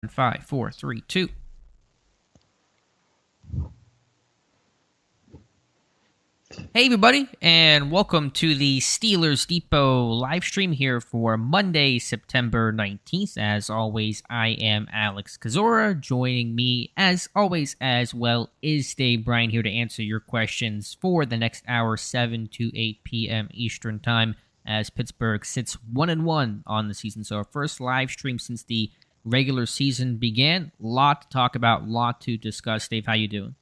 Five, four, three, two. Hey, everybody, and welcome to the Steelers Depot live stream here for Monday, September 19th. As always, I am Alex Kazora. Joining me, as always, as well, is Dave Bryan here to answer your questions for the next hour, 7 to 8 p.m. Eastern Time, as Pittsburgh sits 1-1 on the season. So, our first live stream since the regular season began. Lot to talk about, lot to discuss. Dave, how you doing?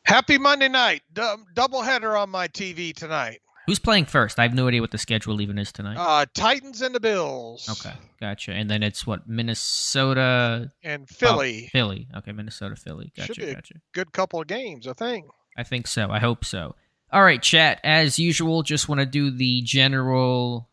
Happy Monday night. Doubleheader on my TV tonight. Who's playing first? I have no idea what the schedule even is tonight. Titans and the Bills. Okay, gotcha. And then it's what, Minnesota and Philly. Philly. Okay, Minnesota, Philly. Gotcha, Should be gotcha. A good couple of games, I think. I think so. I hope so. All right, chat. As usual, just want to do the general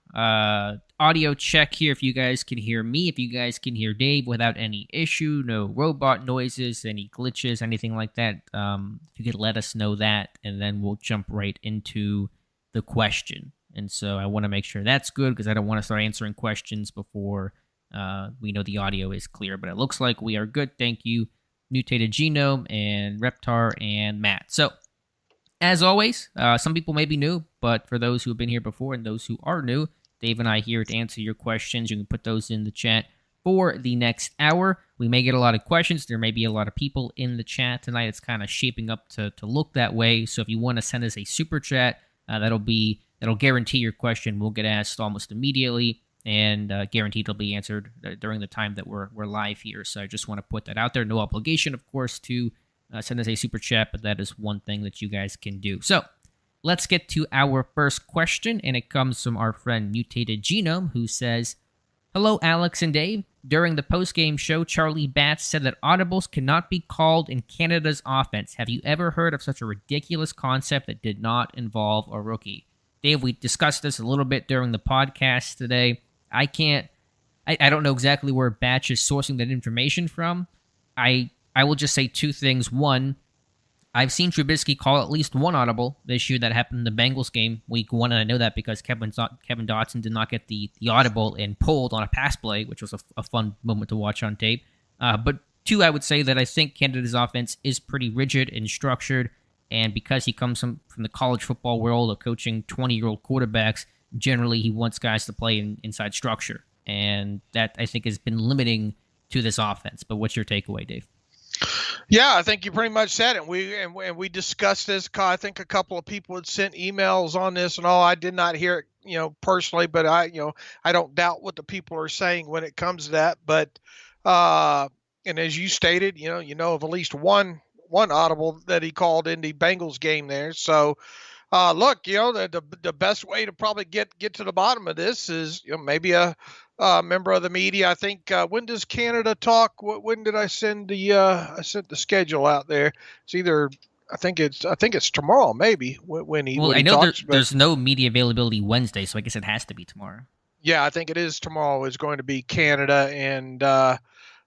audio check here. If you guys can hear me, if you guys can hear Dave without any issue, no robot noises, any glitches, anything like that, if you could let us know that, and then we'll jump right into the question. And so I want to make sure that's good because I don't want to start answering questions before we know the audio is clear. But it looks like we are good. Thank you, Mutated Genome and Reptar and Matt. So as always, some people may be new, but for those who have been here before and those who are new, Dave and I are here to answer your questions. You can put those in the chat for the next hour. We may get a lot of questions. There may be a lot of people in the chat tonight. It's kind of shaping up to look that way. So if you want to send us a super chat, that'll guarantee your question will get asked almost immediately, and guaranteed it'll be answered during the time that we're live here. So I just want to put that out there. No obligation, of course, to send us a super chat, but that is one thing that you guys can do. So let's get to our first question, and it comes from our friend Mutated Genome, who says, "Hello, Alex and Dave. During the post-game show, Charlie Batts said that audibles cannot be called in Canada's offense. Have you ever heard of such a ridiculous concept that did not involve a rookie?" Dave, we discussed this a little bit during the podcast today. I don't know exactly where Batch is sourcing that information from. I will just say two things. One, I've seen Trubisky call at least one audible this year that happened in the Bengals game week 1, and I know that because Kevin Dotson did not get the audible and pulled on a pass play, which was a fun moment to watch on tape. But two, I would say that I think Canada's offense is pretty rigid and structured, and because he comes from the college football world of coaching 20-year-old quarterbacks, generally he wants guys to play inside structure, and that, I think, has been limiting to this offense. But what's your takeaway, Dave? Yeah, I think you pretty much said it. We discussed this. I think a couple of people had sent emails on this and all. I did not hear it, personally, but I don't doubt what the people are saying when it comes to that. But and as you stated, you know of at least one audible that he called in the Bengals game there. So look, the best way to probably get to the bottom of this is maybe a member of the media. I think when does Canada talk? When did I send I sent the schedule out there? It's either I think it's tomorrow maybe when he. Well, when I he know talks, there's no media availability Wednesday, so I guess it has to be tomorrow. Yeah, I think it is tomorrow. Is going to be Canada and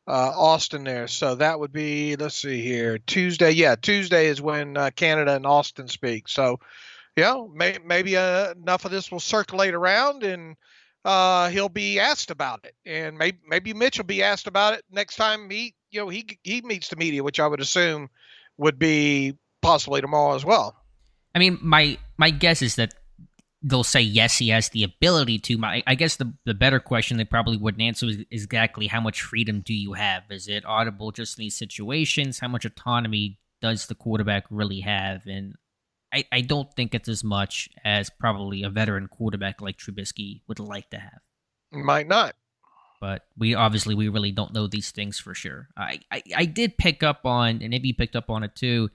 Austin there. So that would be, let's see here, Tuesday. Yeah, Tuesday is when Canada and Austin speak. So yeah, maybe enough of this will circulate around and he'll be asked about it, and maybe Mitch will be asked about it next time he meets the media, which I would assume would be possibly tomorrow as well. I mean, my guess is that they'll say yes, he has the ability to. I guess the better question they probably wouldn't answer is exactly how much freedom do you have? Is it audible just in these situations? How much autonomy does the quarterback really have? And I don't think it's as much as probably a veteran quarterback like Trubisky would like to have. Might not. But we really don't know these things for sure. I did pick up on, and maybe you picked up on it too,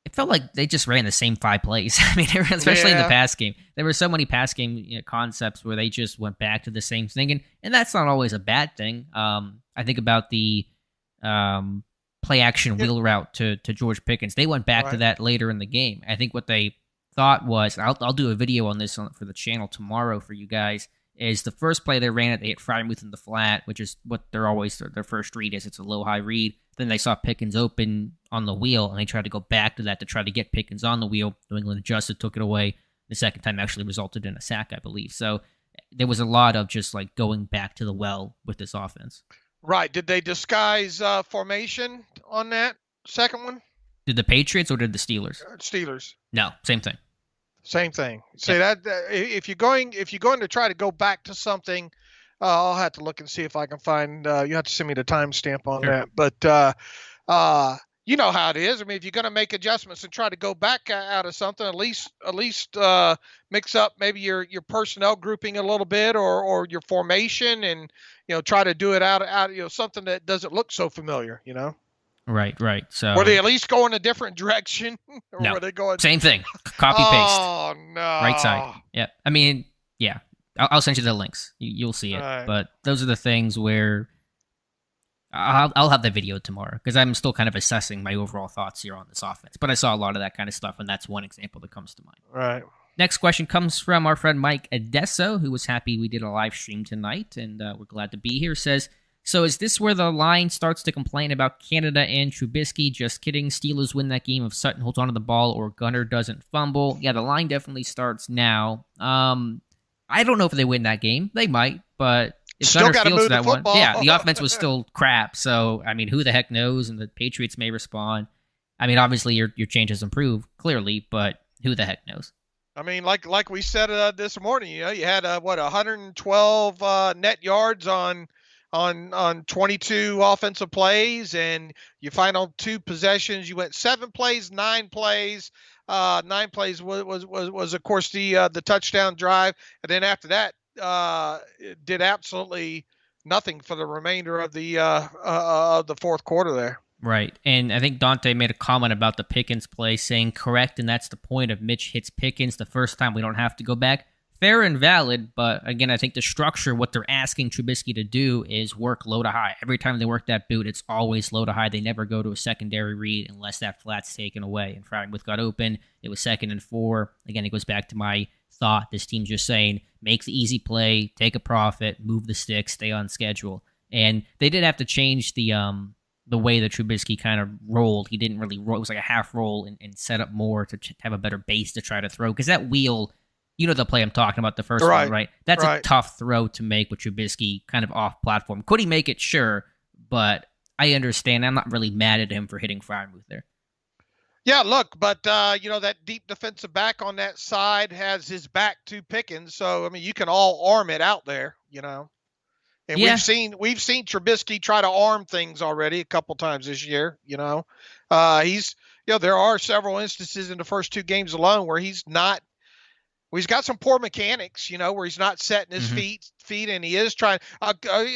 it felt like they just ran the same 5 plays. I mean, especially in the pass game. There were so many pass game concepts where they just went back to the same thing, and that's not always a bad thing. I think about the play action wheel route to George Pickens. They went back to that later in the game. I think what they thought was, I'll do a video on this for the channel tomorrow for you guys, is the first play they ran it, they hit Freiermuth in the flat, which is what they're always, their first read is. It's a low-high read. Then they saw Pickens open on the wheel, and they tried to go back to that to try to get Pickens on the wheel. New England adjusted, took it away. The second time actually resulted in a sack, I believe. So there was a lot of just like going back to the well with this offense. Right. Did they disguise formation on that second one? Did the Patriots or did the Steelers? Steelers. No, same thing. Same thing. Yep. Say that if you're going to try to go back to something, I'll have to look and see if I can find. You have to send me the timestamp on Sure. that. But uh, you know how it is. I mean, if you're going to make adjustments and try to go back out of something, at least mix up maybe your personnel grouping a little bit or your formation, and try to do it out something that doesn't look so familiar. Right, right. Were So they at least going a different direction, or no, were they going? same thing. Copy paste. Oh Right side. no! Yep. I mean, yeah. I'll send you the links. You'll see All it. right. But those are the things where I'll have the video tomorrow because I'm still kind of assessing my overall thoughts here on this offense. But I saw a lot of that kind of stuff, and that's one example that comes to mind. Right. Next question comes from our friend Mike Adesso, who was happy we did a live stream tonight, and we're glad to be here. Says, so is this where the line starts to complain about Canada and Trubisky? Just kidding. Steelers win that game if Sutton holds onto the ball or Gunner doesn't fumble. Yeah, the line definitely starts now. I don't know if they win that game. They might, but if Still Gunner got to fields move the that one, football. yeah, the offense was still crap. So I mean, who the heck knows? And the Patriots may respond. I mean, obviously your change has improved clearly, but who the heck knows? I mean, like we said this morning, you had 112 net yards on 22 offensive plays, and you final two possessions. You went 7 plays, 9 plays. 9 plays was of course the touchdown drive, and then after that, it did absolutely nothing for the remainder of the fourth quarter there. Right. And I think Dante made a comment about the Pickens play saying, correct, and that's the point of Mitch hits Pickens the first time. We don't have to go back. Fair and valid, but again, I think the structure, what they're asking Trubisky to do is work low to high. Every time they work that boot, it's always low to high. They never go to a secondary read unless that flat's taken away. And Freiermuth got open. It was 2nd and 4. Again, it goes back to my thought. This team's just saying, make the easy play, take a profit, move the stick, stay on schedule. And they did have to change the way that Trubisky kind of rolled. He didn't really roll. It was like a half roll and set up more to have a better base to try to throw. Because that wheel, the play I'm talking about, the first one, right? That's a tough throw to make with Trubisky kind of off platform. Could he make it? Sure. But I understand. I'm not really mad at him for hitting Freiermuth there. Yeah, look, but that deep defensive back on that side has his back to Pickens. So, I mean, you can all arm it out there, And Yeah. we've seen Trubisky try to arm things already a couple times this year. There are several instances in the first 2 games alone where he's got some poor mechanics, where he's not setting his feet, and he is trying.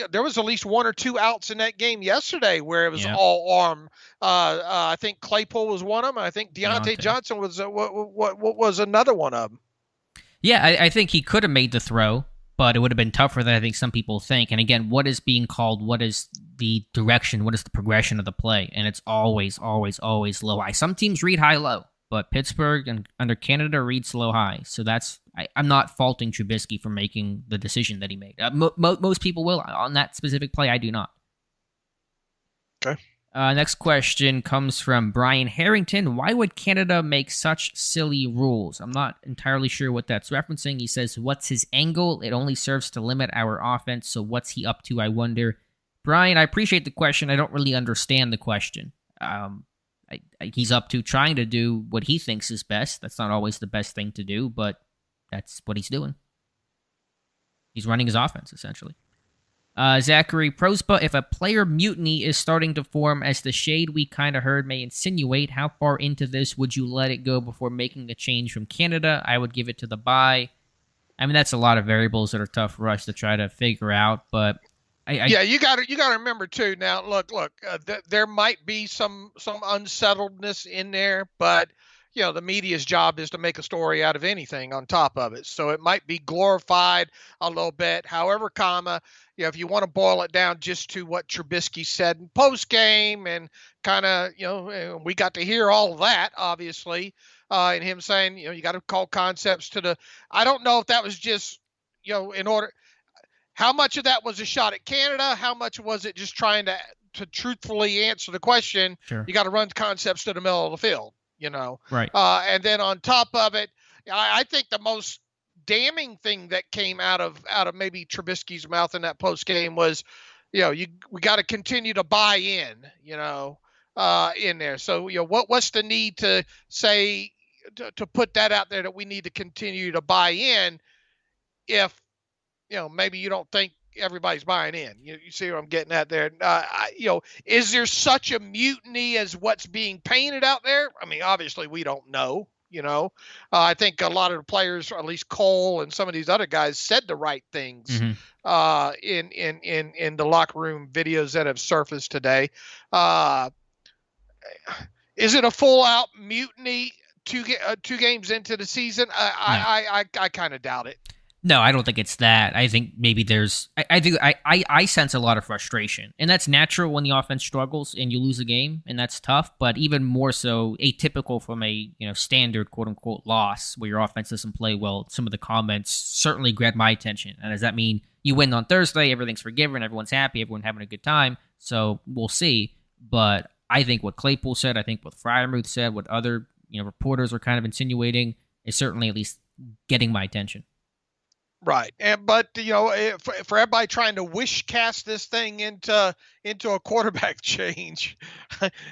There was at least 1 or 2 outs in that game yesterday where it was all arm. I think Claypool was one of them. I think Deontay Johnson was what was another one of them. Yeah, I think he could have made the throw, but it would have been tougher than I think some people think. And again, what is being called? What is the direction? What is the progression of the play? And it's always, always, always low high. Some teams read high low, but Pittsburgh and under Canada reads low high. So I'm not faulting Trubisky for making the decision that he made. Most people will on that specific play. I do not. Okay. Next question comes from Brian Harrington. Why would Canada make such silly rules? I'm not entirely sure what that's referencing. He says, what's his angle? It only serves to limit our offense, so what's he up to, I wonder? Brian, I appreciate the question. I don't really understand the question. He's up to trying to do what he thinks is best. That's not always the best thing to do, but that's what he's doing. He's running his offense, essentially. Zachary Prospa, if a player mutiny is starting to form as the shade we kind of heard may insinuate, how far into this would you let it go before making a change from Canada? I would give it to the bye. I mean, that's a lot of variables that are tough for us to try to figure out, but you got to remember too. Now, look, there might be some unsettledness in there, but the media's job is to make a story out of anything on top of it. So it might be glorified a little bit. However, if you want to boil it down just to what Trubisky said in post game and kind of, we got to hear all of that, obviously, and him saying, you got to call concepts to the. I don't know if that was just, in order. How much of that was a shot at Canada? How much was it just trying to truthfully answer the question? Sure. You got to run concepts to the middle of the field, Right. And then on top of it, I think the most damning thing that came out of maybe Trubisky's mouth in that post game was we got to continue to buy in there. So what's the need to say to put that out there that we need to continue to buy in if maybe you don't think everybody's buying in. You see what I'm getting at there? Is there such a mutiny as what's being painted out there? I mean, obviously we don't know. I think a lot of the players, or at least Cole and some of these other guys, said the right things in the locker room videos that have surfaced today. Is it a full out mutiny two games into the season? I kind of doubt it. No, I don't think it's that. I think maybe there's. I sense a lot of frustration, and that's natural when the offense struggles and you lose a game, and that's tough. But even more so, atypical from a standard quote unquote loss where your offense doesn't play well. Some of the comments certainly grabbed my attention. And does that mean you win on Thursday? Everything's forgiven. Everyone's happy. Everyone's having a good time. So we'll see. But I think what Claypool said, I think what Freiermuth said, what other reporters are kind of insinuating is certainly at least getting my attention. Right, but for everybody trying to wish cast this thing into a quarterback change,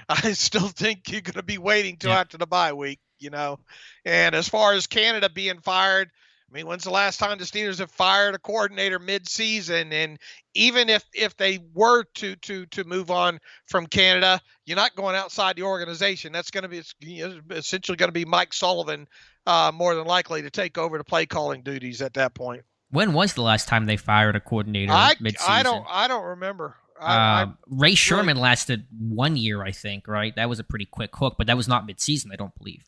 I still think you're going to be waiting till after the bye week. And as far as Canada being fired, I mean, when's the last time the Steelers have fired a coordinator mid-season? And even if they were to move on from Canada, you're not going outside the organization. That's going to be essentially going to be Mike Sullivan. More than likely to take over the play calling duties at that point. When was the last time they fired a coordinator mid-season? I don't remember. Ray Sherman lasted 1 year, I think. Right, that was a pretty quick hook, but that was not mid-season, I don't believe.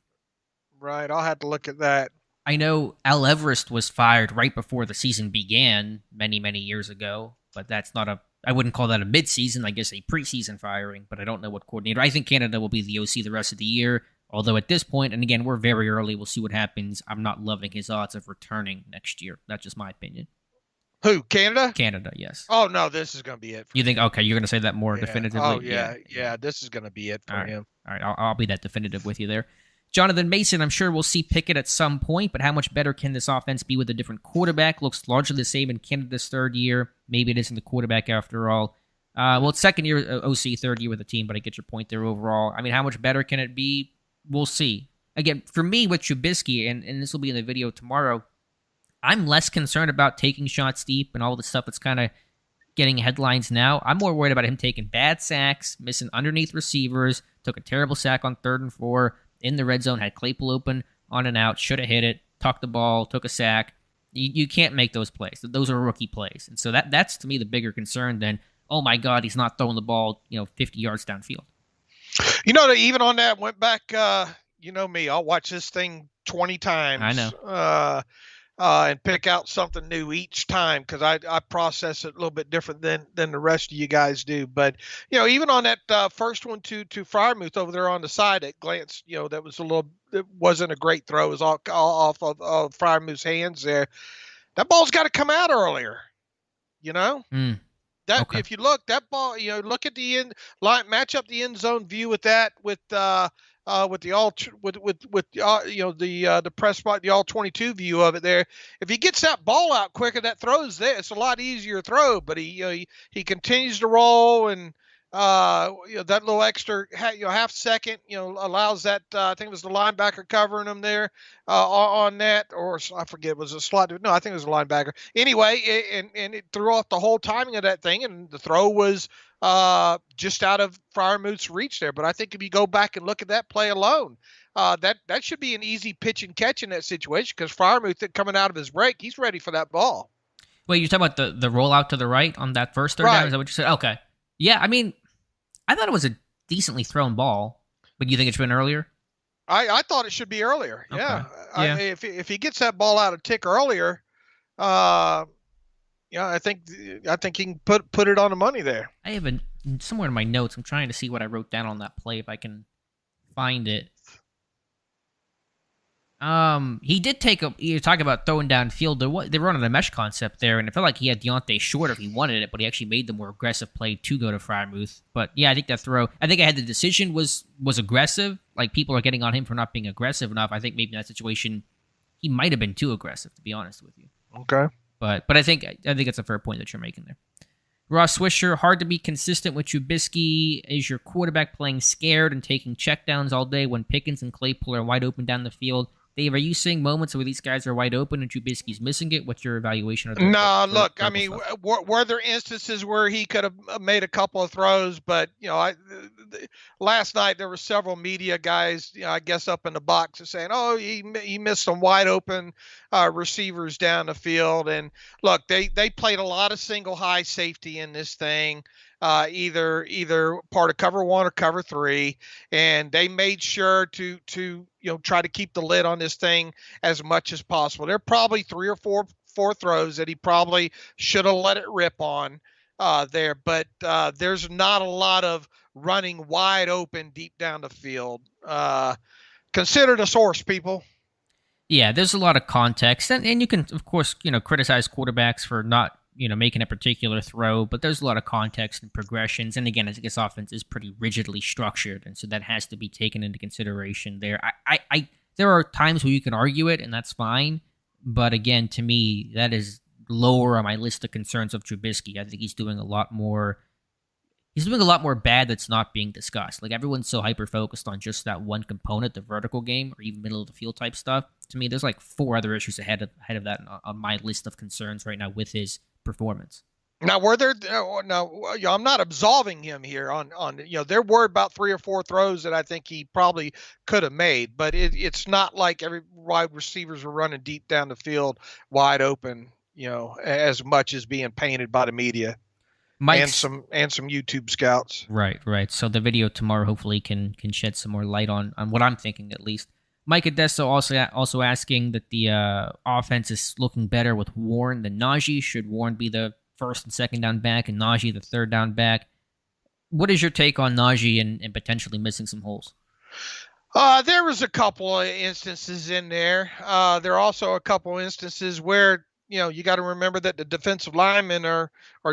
Right, I'll have to look at that. I know Al Everest was fired right before the season began many years ago, but that's not I wouldn't call that a mid-season. I guess a preseason firing, but I don't know what coordinator. I think Canada will be the OC the rest of the year. Although at this point, and again, we're very early, we'll see what happens. I'm not loving his odds of returning next year. That's just my opinion. Who, Canada? Canada, yes. Oh, no, this is going to be it. You think, okay, you're going to say that more definitively? Oh, yeah, this is going to be it for him. All right, I'll be that definitive with you there. Jonathan Mason, I'm sure we'll see Pickett at some point, but how much better can this offense be with a different quarterback? Looks largely the same in Canada's third year. Maybe it isn't the quarterback after all. Well, it's second year OC, third year with the team, but I get your point there overall. I mean, how much better can it be? We'll see. Again, for me with Trubisky, and this will be in the video tomorrow, I'm less concerned about taking shots deep and all the stuff that's kind of getting headlines now. I'm more worried about him taking bad sacks, missing underneath receivers, took a terrible sack on 3rd and 4, in the red zone, had Claypool open on and out, should have hit it, tucked the ball, took a sack. You can't make those plays. Those are rookie plays. And so that's to me the bigger concern than, oh my God, he's not throwing the ball 50 yards downfield. Even on that, went back, me, I'll watch this thing 20 times. I know. And pick out something new each time because I process it a little bit different than the rest of you guys do. But, even on that first one to Freiermuth over there on the side at glance, that was it wasn't a great throw. It was all off of Freiermuth's hands there. That ball's got to come out earlier, Okay. If you look, that ball, look at the end line, match up the end zone view with that, with the press spot, the all 22 view of it there. If he gets that ball out quicker, that throws there. It's a lot easier throw, but he continues to roll and that little extra half second allows that I think it was the linebacker covering him there on that, or I forget, was it a slot? No, I think it was a linebacker. Anyway, and it threw off the whole timing of that thing, and the throw was just out of Freiermuth's reach there. But I think if you go back and look at that play alone, that should be an easy pitch and catch in that situation because Freiermuth coming out of his break, he's ready for that ball. Wait, you're talking about the rollout to the right on that first third down? Is that what you said? Okay. Yeah, I mean, I thought it was a decently thrown ball, but you think it should have been earlier? I thought it should be earlier. Okay. Yeah. Yeah. If he gets that ball out a tick earlier, I think he can put it on the money there. I have somewhere in my notes. I'm trying to see what I wrote down on that play if I can find it. He did you talk about throwing downfield. They were running a mesh concept there, and it felt like he had Deontay short if he wanted it, but he actually made the more aggressive play to go to Freiermuth. But yeah, I think I had the decision was aggressive. Like people are getting on him for not being aggressive enough. I think maybe in that situation, he might have been too aggressive, to be honest with you. Okay. But I think it's a fair point that you're making there. Ross Swisher, hard to be consistent with Trubisky. Is your quarterback playing scared and taking checkdowns all day when Pickens and Claypool are wide open down the field? Dave, are you seeing moments where these guys are wide open and Trubisky's missing it? What's your evaluation of the No, look, I vertical mean, stuff? were there instances where he could have made a couple of throws, but last night there were several media guys, I guess up in the box saying, "Oh, he missed some wide open receivers down the field." And look, they played a lot of single high safety in this thing. Either part of cover one or cover three, and they made sure to try to keep the lid on this thing as much as possible. There are probably three or four throws that he probably should have let it rip on there, but there's not a lot of running wide open deep down the field. Consider the source, people. Yeah, there's a lot of context, and you can, of course, criticize quarterbacks for not, making a particular throw, but there's a lot of context and progressions, and again, I think this offense is pretty rigidly structured, and so that has to be taken into consideration there. There are times where you can argue it, and that's fine, but again, to me, that is lower on my list of concerns of Trubisky. I think he's doing a lot more. He's doing a lot more bad that's not being discussed. Like, everyone's so hyper-focused on just that one component, the vertical game, or even middle-of-the-field type stuff. To me, there's like four other issues ahead of that on my list of concerns right now with his performance. Now, were there? No, I'm not absolving him here. There were about three or four throws that I think he probably could have made, but it's not like every wide receivers were running deep down the field, wide open. As much as being painted by the media. Mike's, and some YouTube scouts. Right. So the video tomorrow hopefully can shed some more light on what I'm thinking, at least. Mike Adesso also asking that the offense is looking better with Warren than Najee. Should Warren be the first and second down back and Najee the third down back? What is your take on Najee and potentially missing some holes? There was a couple of instances in there. There are also a couple of instances where you got to remember that the defensive linemen are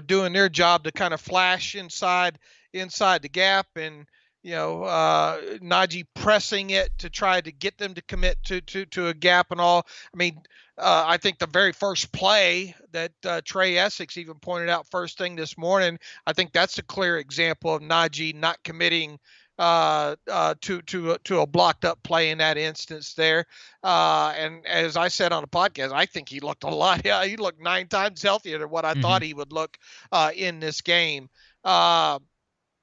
doing their job to kind of flash inside the gap, and Najee pressing it to try to get them to commit to a gap and all. I mean, I think the very first play that Trey Essex even pointed out first thing this morning, I think that's a clear example of Najee not committing to a blocked up play in that instance there. And as I said on the podcast, I think he looked a lot. Yeah, he looked 9 times healthier than what I thought he would look in this game.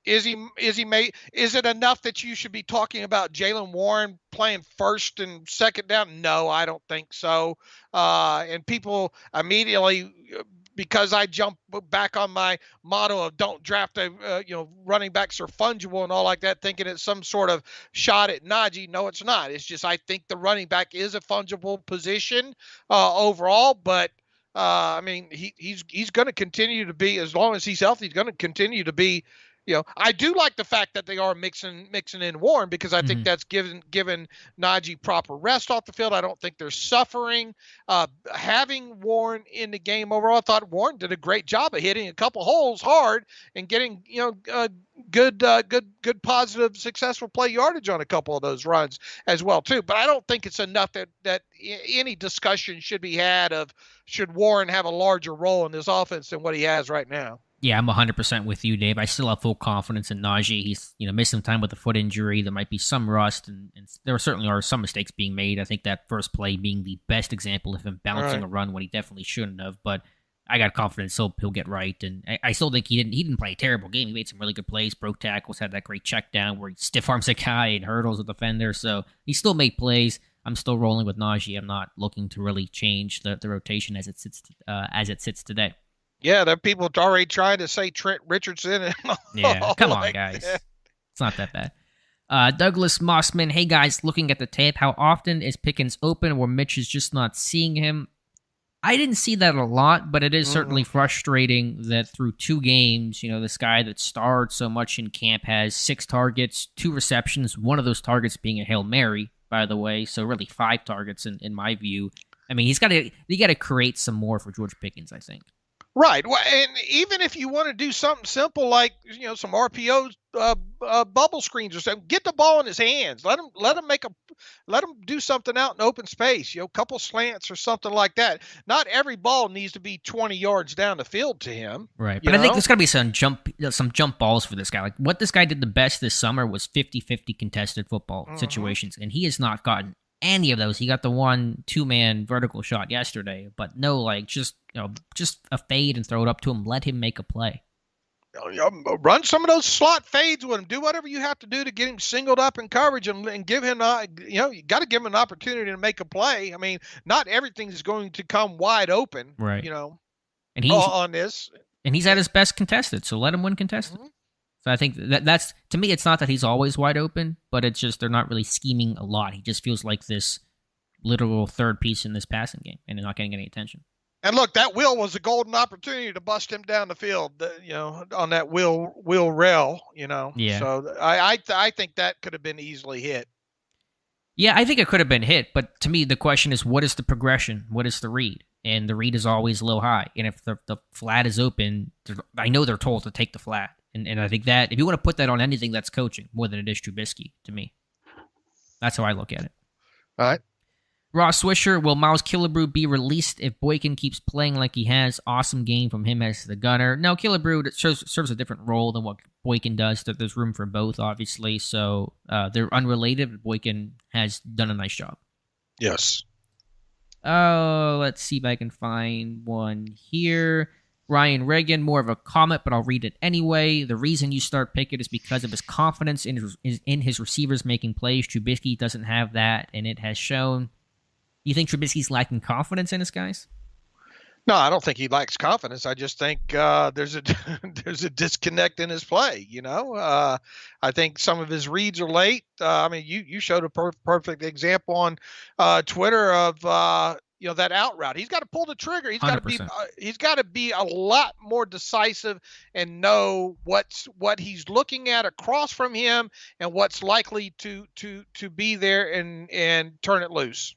Is it enough that you should be talking about Jaylen Warren playing first and second down? No, I don't think so. And people immediately, because I jump back on my motto of don't draft running backs are fungible and all like that, thinking it's some sort of shot at Najee. No, it's not. It's just I think the running back is a fungible position overall, but I mean he's going to continue to be, as long as he's healthy, he's going to continue to be. I do like the fact that they are mixing in Warren, because I think that's given Najee proper rest off the field. I don't think they're suffering. Having Warren in the game overall, I thought Warren did a great job of hitting a couple holes hard and getting good positive successful play yardage on a couple of those runs as well too. But I don't think it's enough that any discussion should be had of should Warren have a larger role in this offense than what he has right now. Yeah, I'm 100% with you, Dave. I still have full confidence in Najee. He's missed some time with a foot injury. There might be some rust, and there certainly are some mistakes being made. I think that first play being the best example of him bouncing a run when he definitely shouldn't have. But I got confidence he'll get right, and I still think he didn't play a terrible game. He made some really good plays, broke tackles, had that great check down where he stiff arms a guy and hurdles a defender. So he still made plays. I'm still rolling with Najee. I'm not looking to really change the rotation as it sits today. Yeah, there are people already trying to say Trent Richardson. Yeah, come on, guys. It's not that bad. Douglas Mossman, hey, guys, looking at the tape, how often is Pickens open where Mitch is just not seeing him? I didn't see that a lot, but it is certainly frustrating that through 2 games, this guy that starred so much in camp has 6 targets, 2 receptions, one of those targets being a Hail Mary, by the way, so really 5 targets in my view. I mean, you got to create some more for George Pickens, I think. Right. Well, and even if you want to do something simple like some RPO bubble screens or something, get the ball in his hands. Let him do something out in open space. A couple slants or something like that. Not every ball needs to be 20 yards down the field to him. Right. But I think there's got to be some jump balls for this guy. Like what this guy did the best this summer was 50-50 contested football situations, and he has not gotten any of those. He got the 1-2-man vertical shot yesterday, but no, like just a fade and throw it up to him. Let him make a play. Run some of those slot fades with him. Do whatever you have to do to get him singled up in coverage and give him, you got to give him an opportunity to make a play. I mean, not everything is going to come wide open, right? And he's on this, and he's at his best contested, so let him win contested. So I think that's to me, it's not that he's always wide open, but it's just they're not really scheming a lot. He just feels like this literal third piece in this passing game, and they're not getting any attention. And look, that wheel was a golden opportunity to bust him down the field, on that wheel rail, Yeah. So I think that could have been easily hit. Yeah, I think it could have been hit, but to me, the question is, what is the progression? What is the read? And the read is always low high. And if the flat is open, I know they're told to take the flat. And I think that if you want to put that on anything, that's coaching more than it is Trubisky to me. That's how I look at it. All right. Ross Swisher, will Miles Killebrew be released if Boykin keeps playing like he has? Awesome game from him as the gunner. No, Killebrew serves a different role than what Boykin does. There's room for both, obviously. So they're unrelated, but Boykin has done a nice job. Yes. Let's see if I can find one here. Ryan Reagan, more of a comment, but I'll read it anyway. The reason you start Pickett is because of his confidence in his receivers making plays. Trubisky doesn't have that, and it has shown. You think Trubisky's lacking confidence in his guys? No, I don't think he lacks confidence. I just think there's a disconnect in his play. I think some of his reads are late. I mean, you showed a perfect example on Twitter of that out route. He's got to pull the trigger. He's got to be a lot more decisive and know what he's looking at across from him and what's likely to be there and turn it loose.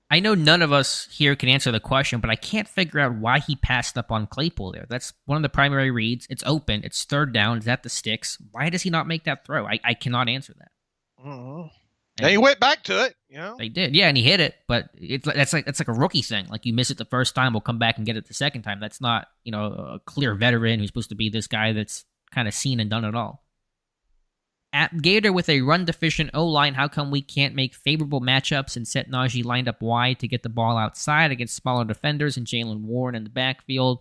I know none of us here can answer the question, but I can't figure out why he passed up on Claypool there. That's one of the primary reads. It's open. It's third down. It's at the sticks. Why does he not make that throw? I cannot answer that. Mm-hmm. And he went back to it. They did. Yeah, and he hit it, but that's like a rookie thing. Like you miss it the first time, we'll come back and get it the second time. That's not, a clear veteran who's supposed to be this guy that's kind of seen and done it all. At Gator with a run-deficient O-line, how come we can't make favorable matchups and set Najee lined up wide to get the ball outside against smaller defenders and Jalen Warren in the backfield?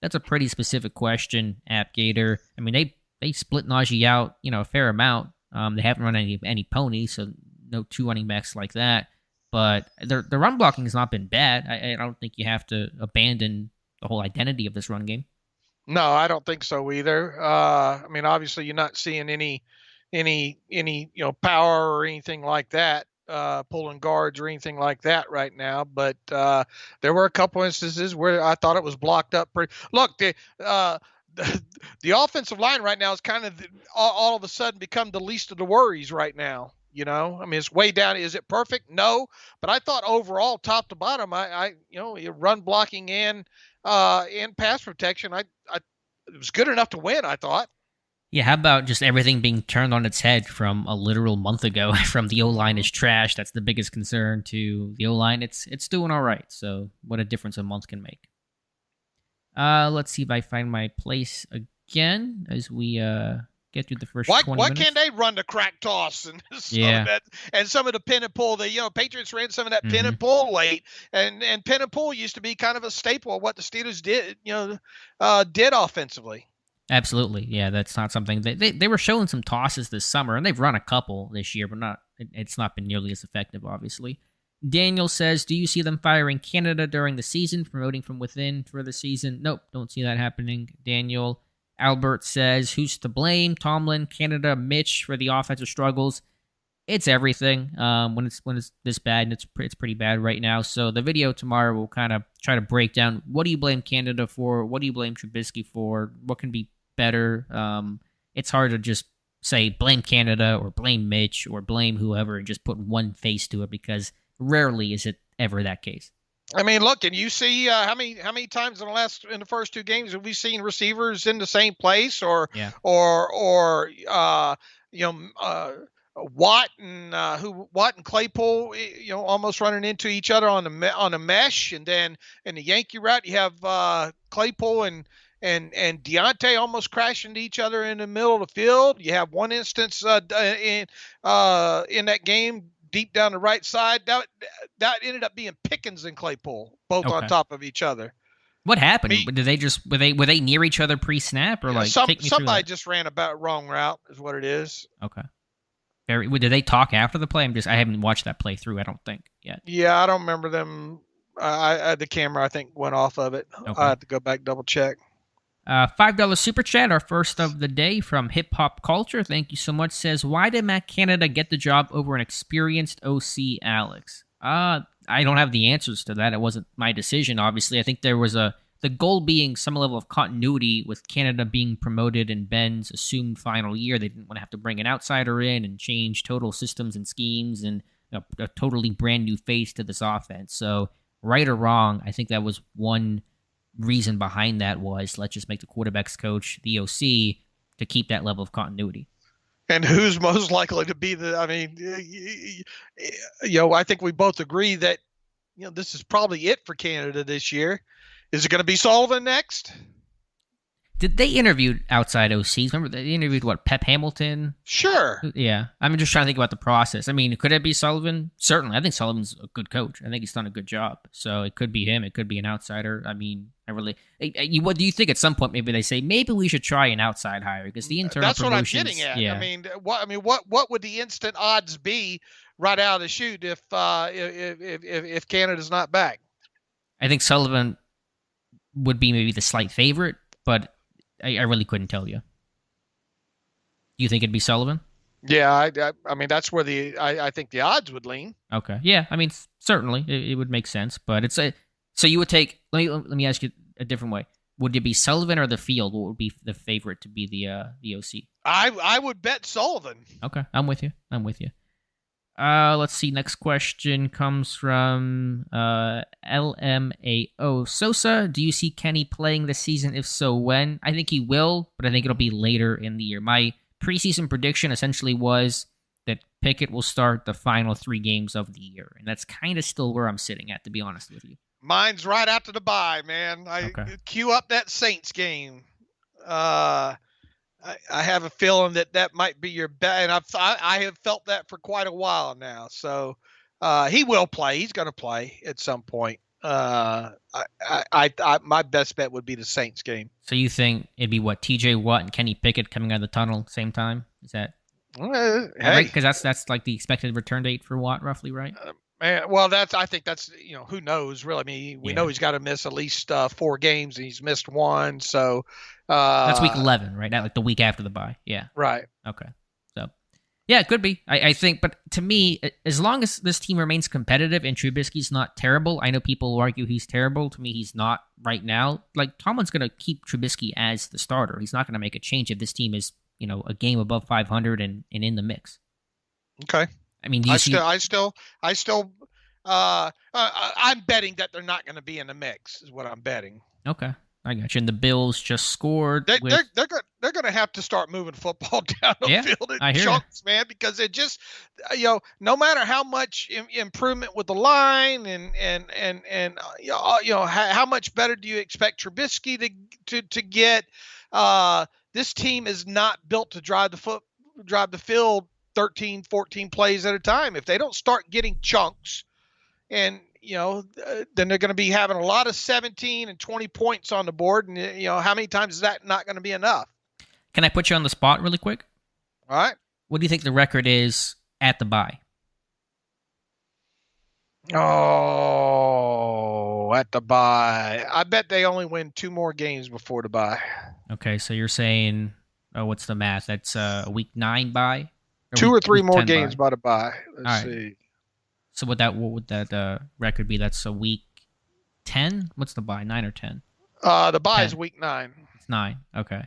That's a pretty specific question, at Gator. I mean, they split Najee out, a fair amount. They haven't run any ponies, so no two running backs like that. But the run blocking has not been bad. I don't think you have to abandon the whole identity of this run game. No, I don't think so either. I mean, obviously, you're not seeing any power or anything like that, pulling guards or anything like that right now. But there were a couple instances where I thought it was blocked up pretty. Look, the offensive line right now is kind of all of a sudden become the least of the worries right now. I mean, it's way down. Is it perfect? No, but I thought overall, top to bottom, I run blocking and pass protection, it was good enough to win, I thought. Yeah, how about just everything being turned on its head from a literal month ago? From the O-line is trash, that's the biggest concern, to the O-line, it's doing all right. So what a difference a month can make. Let's see if I find my place again as we get through the first 20 minutes. Why can't they run the crack toss and some of that, and some of the pin and pull? Patriots ran some of that pin and pull late, and pin and pull used to be kind of a staple of what the Steelers did offensively. Absolutely, yeah. That's not something they were showing some tosses this summer, and they've run a couple this year, but it's not been nearly as effective, obviously. Daniel says, do you see them firing Canada during the season, promoting from within for the season? Nope, don't see that happening, Daniel. Albert says, who's to blame? Tomlin, Canada, Mitch for the offensive struggles. It's everything. When it's this bad, and it's pretty bad right now. So the video tomorrow will kind of try to break down, what do you blame Canada for? What do you blame Trubisky for? What can be better? It's hard to just say blame Canada or blame Mitch or blame whoever and just put one face to it, because rarely is it ever that case. I mean, look, and you see how many times in the first two games have we seen receivers in the same place, Yeah. or you know Watt and Claypool, almost running into each other on the mesh, and then in the Yankee route you have Claypool and Deontay almost crashing into each other in the middle of the field. You have one instance in that game deep down the right side. That ended up being Pickens and Claypool, both on Okay. top of each other. What happened? Me, Did they just were they near each other pre-snap or like take me through somebody that? just ran about wrong route, is what it is. Okay. Did they talk after the play? I haven't watched that play through. I don't think yet. Yeah, I don't remember them. The camera I think went off of it. I Okay. have to go back double check. $5 super chat, our first of the day from Hip Hop Culture. Thank you so much. Says, why did Matt Canada get the job over an experienced OC Alex? I don't have the answers to that. It wasn't my decision, obviously. I think there was the goal being some level of continuity with Canada being promoted in Ben's assumed final year. They didn't want to have to bring an outsider in and change total systems and schemes and a totally brand new face to this offense. So, right or wrong, I think that was one reason behind that was let's just make the quarterbacks coach the OC to keep that level of continuity. And who's most likely to be I mean, I think we both agree that, this is probably it for Canada this year. Is it going to be Sullivan next? Did they interview outside OCs? Remember they interviewed Pep Hamilton? Sure. Yeah, I'm just trying to think about the process. I mean, could it be Sullivan? Certainly, I think Sullivan's a good coach. I think he's done a good job. So it could be him. It could be an outsider. I mean, what do you think? At some point, maybe they say maybe we should try an outside hire because the internal. That's what I'm getting at. Yeah. What would the instant odds be right out of the chute if Canada's not back? I think Sullivan would be maybe the slight favorite, but I really couldn't tell you. Do you think it'd be Sullivan? Yeah, I mean that's where I think the odds would lean. Okay, yeah, I mean certainly it would make sense, but so you would take. Let me ask you a different way. Would it be Sullivan or the field? What would be the favorite to be the OC? I would bet Sullivan. Okay, I'm with you. Let's see. Next question comes from LMAO Sosa. Do you see Kenny playing this season? If so, when? I think he will, but I think it'll be later in the year. My preseason prediction essentially was that Pickett will start the final 3 games of the year, and that's kind of still where I'm sitting at, to be honest with you. Mine's right after the bye, man. Cue up that Saints game. I have a feeling that might be your bet, and I have felt that for quite a while now. So he will play. He's going to play at some point. My best bet would be the Saints game. So you think it'd be T.J. Watt and Kenny Pickett coming out of the tunnel same time? Is that right? Because that's like the expected return date for Watt, roughly, right? Man, well, I think that's who knows really. I mean, we know he's got to miss at least 4 games, and he's missed 1. So that's week 11, right? Not like the week after the bye. Yeah. Right. Okay. So yeah, it could be. I think, but to me, as long as this team remains competitive and Trubisky's not terrible, I know people will argue he's terrible. To me, he's not right now. Like Tomlin's going to keep Trubisky as the starter. He's not going to make a change if this team is a game above 500 and in the mix. Okay. I mean, I'm betting that they're not going to be in the mix. Is what I'm betting. Okay, I got you. And the Bills just scored. They're going to have to start moving football down the field in chunks, man, because it just no matter how much improvement with the line and how much better do you expect Trubisky to get? This team is not built to drive the field 13, 14 plays at a time. If they don't start getting chunks and, then they're going to be having a lot of 17 and 20 points on the board. And, how many times is that not going to be enough? Can I put you on the spot really quick? All right. What do you think the record is at the bye? Oh, at the bye. I bet they only win 2 more games before the bye. Okay. So you're saying, what's the math? That's a week 9 bye? 2 or 3 more games by the bye. Let's see. So what would that record be? That's a week 10? What's the bye? 9 or 10? The bye is week 9. It's 9. Okay.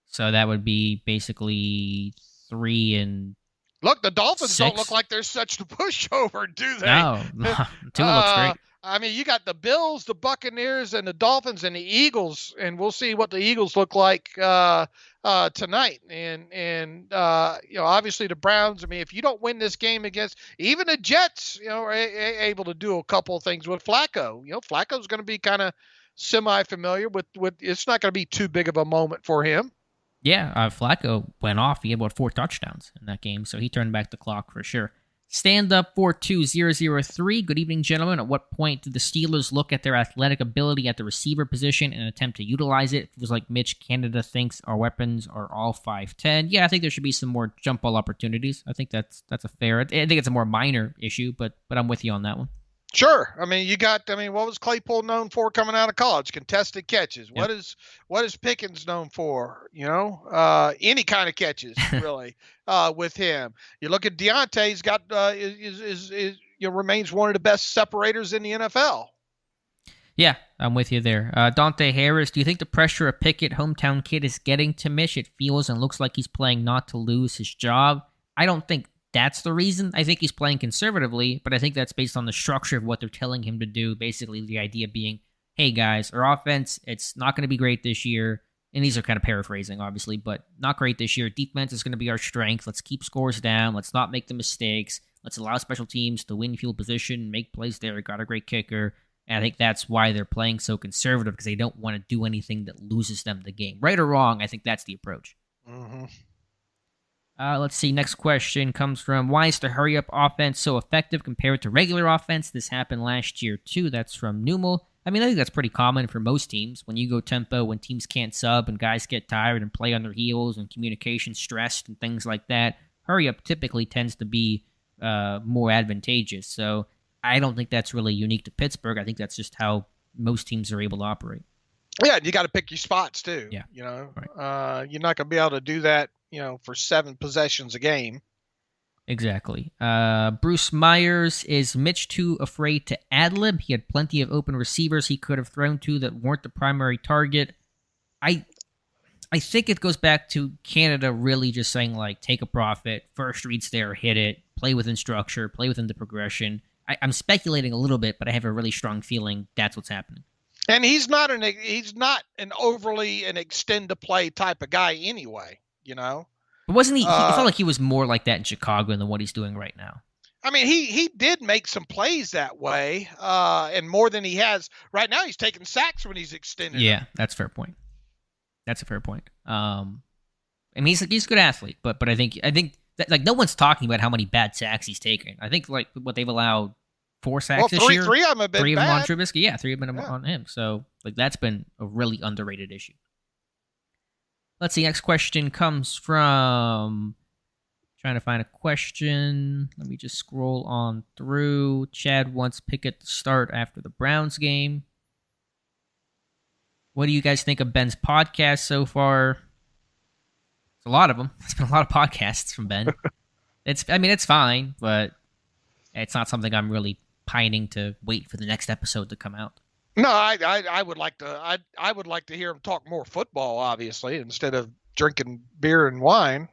So that would be basically 3 and look, the Dolphins 6. don't look like they're such a pushover, do they? No. Tua looks great. I mean, you got the Bills, the Buccaneers, and the Dolphins, and the Eagles, and we'll see what the Eagles look like tonight. And obviously the Browns. I mean, if you don't win this game against even the Jets, are able to do a couple of things with Flacco. Flacco's going to be kind of semi-familiar with. It's not going to be too big of a moment for him. Yeah, Flacco went off. He had about 4 touchdowns in that game, so he turned back the clock for sure. Stand up 42003. Good evening, gentlemen. At what point did the Steelers look at their athletic ability at the receiver position and attempt to utilize it? It was like Mitch Canada thinks our weapons are all 5'10". Yeah, I think there should be some more jump ball opportunities. I think that's a fair. I think it's a more minor issue, but I'm with you on that one. Sure. I mean, what was Claypool known for coming out of college? Contested catches. Yep. What is Pickens known for? Any kind of catches, really, with him. You look at Deontay, he's got, remains one of the best separators in the NFL. Yeah, I'm with you there. Dante Harris, do you think the pressure of Pickett, hometown kid, is getting to Mitch? It feels and looks like he's playing not to lose his job. I don't think that's the reason. I think he's playing conservatively, but I think that's based on the structure of what they're telling him to do. Basically, the idea being, hey, guys, our offense, it's not going to be great this year. And these are kind of paraphrasing, obviously, but not great this year. Defense is going to be our strength. Let's keep scores down. Let's not make the mistakes. Let's allow special teams to win field position, make plays there. Got a great kicker. And I think that's why they're playing so conservative, because they don't want to do anything that loses them the game. Right or wrong, I think that's the approach. Mm-hmm. Let's see. Next question comes from, why is the hurry-up offense so effective compared to regular offense? This happened last year, too. That's from Numel. I mean, I think that's pretty common for most teams. When you go tempo, when teams can't sub and guys get tired and play on their heels and communication stressed and things like that, hurry-up typically tends to be more advantageous. So I don't think that's really unique to Pittsburgh. I think that's just how most teams are able to operate. Yeah, you got to pick your spots, too. Yeah. Right. You're not going to be able to do that for 7 possessions a game. Exactly. Bruce Myers, is Mitch too afraid to ad-lib? He had plenty of open receivers he could have thrown to that weren't the primary target. I think it goes back to Canada really just saying, like, take a profit, first reads there, hit it, play within structure, play within the progression. I'm speculating a little bit, but I have a really strong feeling that's what's happening. And he's not an overly an extend to play type of guy anyway. But wasn't he? It felt like he was more like that in Chicago than what he's doing right now. I mean, he did make some plays that way, and more than he has right now. He's taking sacks when he's extended. Yeah, that's a fair point. That's a fair point. I mean, he's a good athlete, but I think that, like, no one's talking about how many bad sacks he's taken. I think like what they've allowed 4 sacks this year. 3 of them have been 3 of them bad. on Trubisky. Yeah, 3 of them on him. So like that's been a really underrated issue. Let's see. Next question comes from, trying to find a question. Let me just scroll on through. Chad wants Pickett to start after the Browns game. What do you guys think of Ben's podcast so far? It's a lot of them. It's been a lot of podcasts from Ben. It's fine, but it's not something I'm really pining to wait for the next episode to come out. No, I would like to. I would like to hear him talk more football, obviously, instead of drinking beer and wine.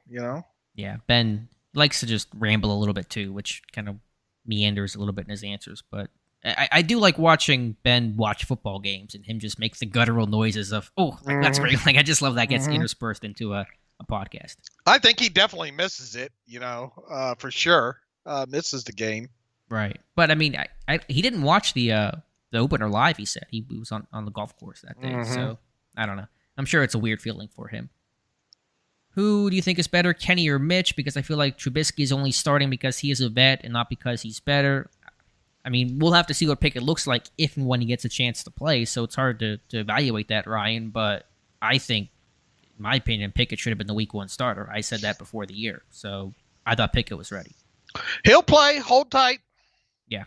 Yeah, Ben likes to just ramble a little bit too, which kind of meanders a little bit in his answers. But I do like watching Ben watch football games and him just make the guttural noises of that's great. Like I just love that gets interspersed into a podcast. I think he definitely misses it. For sure, misses the game. Right, but I mean, he didn't watch the opener live. He said he was on the golf course that day. So I don't know. I'm sure it's a weird feeling for him. Who do you think is better, Kenny or Mitch? Because I feel like Trubisky is only starting because he is a vet and not because he's better. I mean, we'll have to see what Pickett looks like if and when he gets a chance to play. So it's hard to evaluate that, Ryan. But I think, in my opinion, Pickett should have been the week 1 starter. I said that before the year. So I thought Pickett was ready. He'll play. Hold tight. Yeah.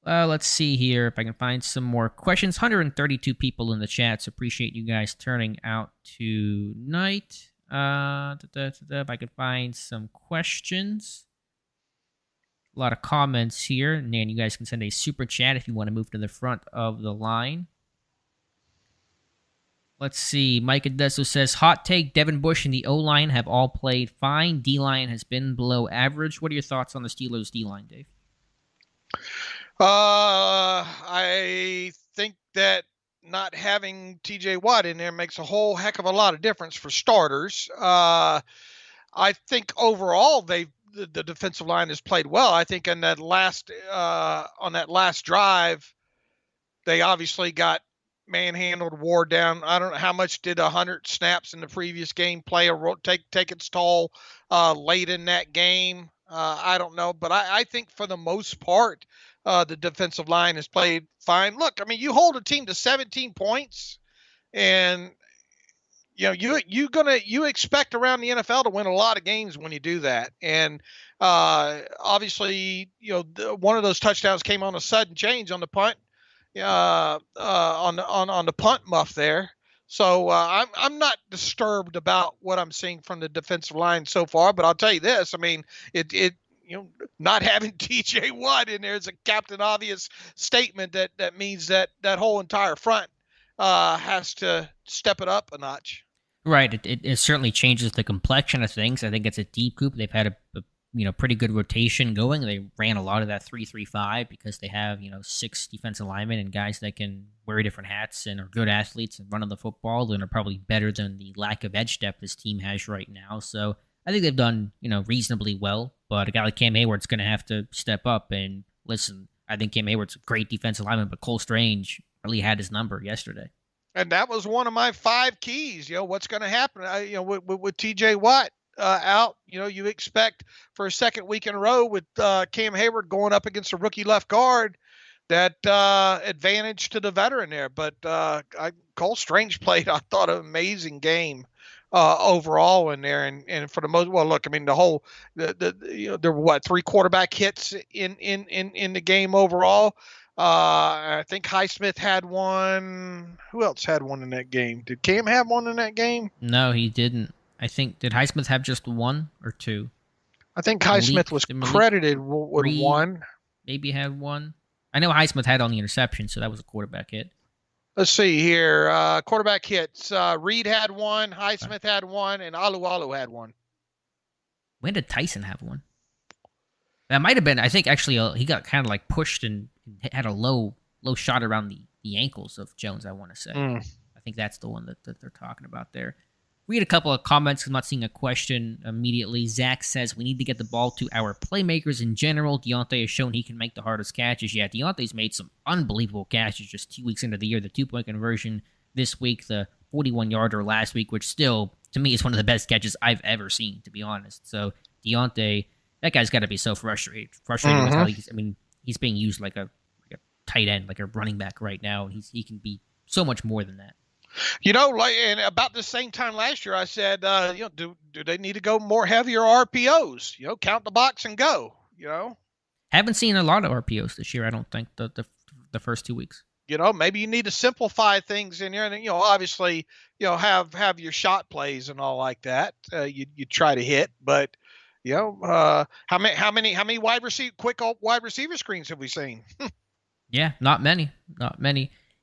Let's see here if I can find some more questions. 132 people in the chat, so appreciate you guys turning out tonight. If I can find some questions. A lot of comments here. And then you guys can send a super chat if you want to move to the front of the line. Let's see. Mike Adesso says, hot take, Devin Bush and the O-line have all played fine. D-line has been below average. What are your thoughts on the Steelers' D-line, Dave? I think that not having TJ Watt in there makes a whole heck of a lot of difference for starters. I think overall the defensive line has played well. I think in that last on that last drive, they obviously got manhandled, wore down. I don't know how much did 100 snaps in the previous game play a take its toll late in that game. I don't know, but I think for the most part, the defensive line has played fine. Look, I mean, you hold a team to 17 points, and you expect around the NFL to win a lot of games when you do that. And obviously, one of those touchdowns came on a sudden change on the punt, on the punt muff there. So I'm not disturbed about what I'm seeing from the defensive line so far. But I'll tell you this: I mean, it not having TJ Watt in there is a Captain Obvious statement that means that whole entire front has to step it up a notch. Right. It certainly changes the complexion of things. I think it's a deep group. They've had a pretty good rotation going. They ran a lot of that 3-3-5 because they have 6 defensive linemen and guys that can wear different hats and are good athletes and run on the football and are probably better than the lack of edge depth this team has right now. So I think they've done reasonably well. But a guy like Cam Hayward's going to have to step up and listen. I think Cam Hayward's a great defensive lineman, but Cole Strange really had his number yesterday. And that was one of my 5 keys. What's going to happen? With TJ Watt out, you expect for a second week in a row with Cam Hayward going up against a rookie left guard, that advantage to the veteran there. But Cole Strange played, I thought, an amazing game overall in there. And for the most, well, look, I mean, there were 3 quarterback hits in the game overall. I think Highsmith had one. Who else had one in that game? Did Cam have one in that game? No, he didn't. I think, did Highsmith have just 1 or 2? I think Highsmith was credited with 1. Maybe had 1. I know Highsmith had on the interception, so that was a quarterback hit. Let's see here. Quarterback hits. Reed had 1, Highsmith had 1, and Alu had 1. When did Tyson have 1? That might have been, I think, actually, he got kind of like pushed and had a low shot around the ankles of Jones, I want to say. I think that's the one that they're talking about there. Read a couple of comments. I'm not seeing a question immediately. Zach says, we need to get the ball to our playmakers in general. Deontay has shown he can make the hardest catches. Yeah, Deontay's made some unbelievable catches just 2 weeks into the year. The 2-point conversion this week, the 41-yarder last week, which still, to me, is one of the best catches I've ever seen, to be honest. So, Deontay, that guy's got to be so frustrated. With how he's being used like a tight end, like a running back right now. And he can be so much more than that. And about the same time last year, I said, do they need to go more heavier RPOs? Count the box and go. Haven't seen a lot of RPOs this year. I don't think the first 2 weeks. Maybe you need to simplify things in here, and obviously, have your shot plays and all like that. You try to hit, but how many quick wide receiver screens have we seen? Yeah, not many.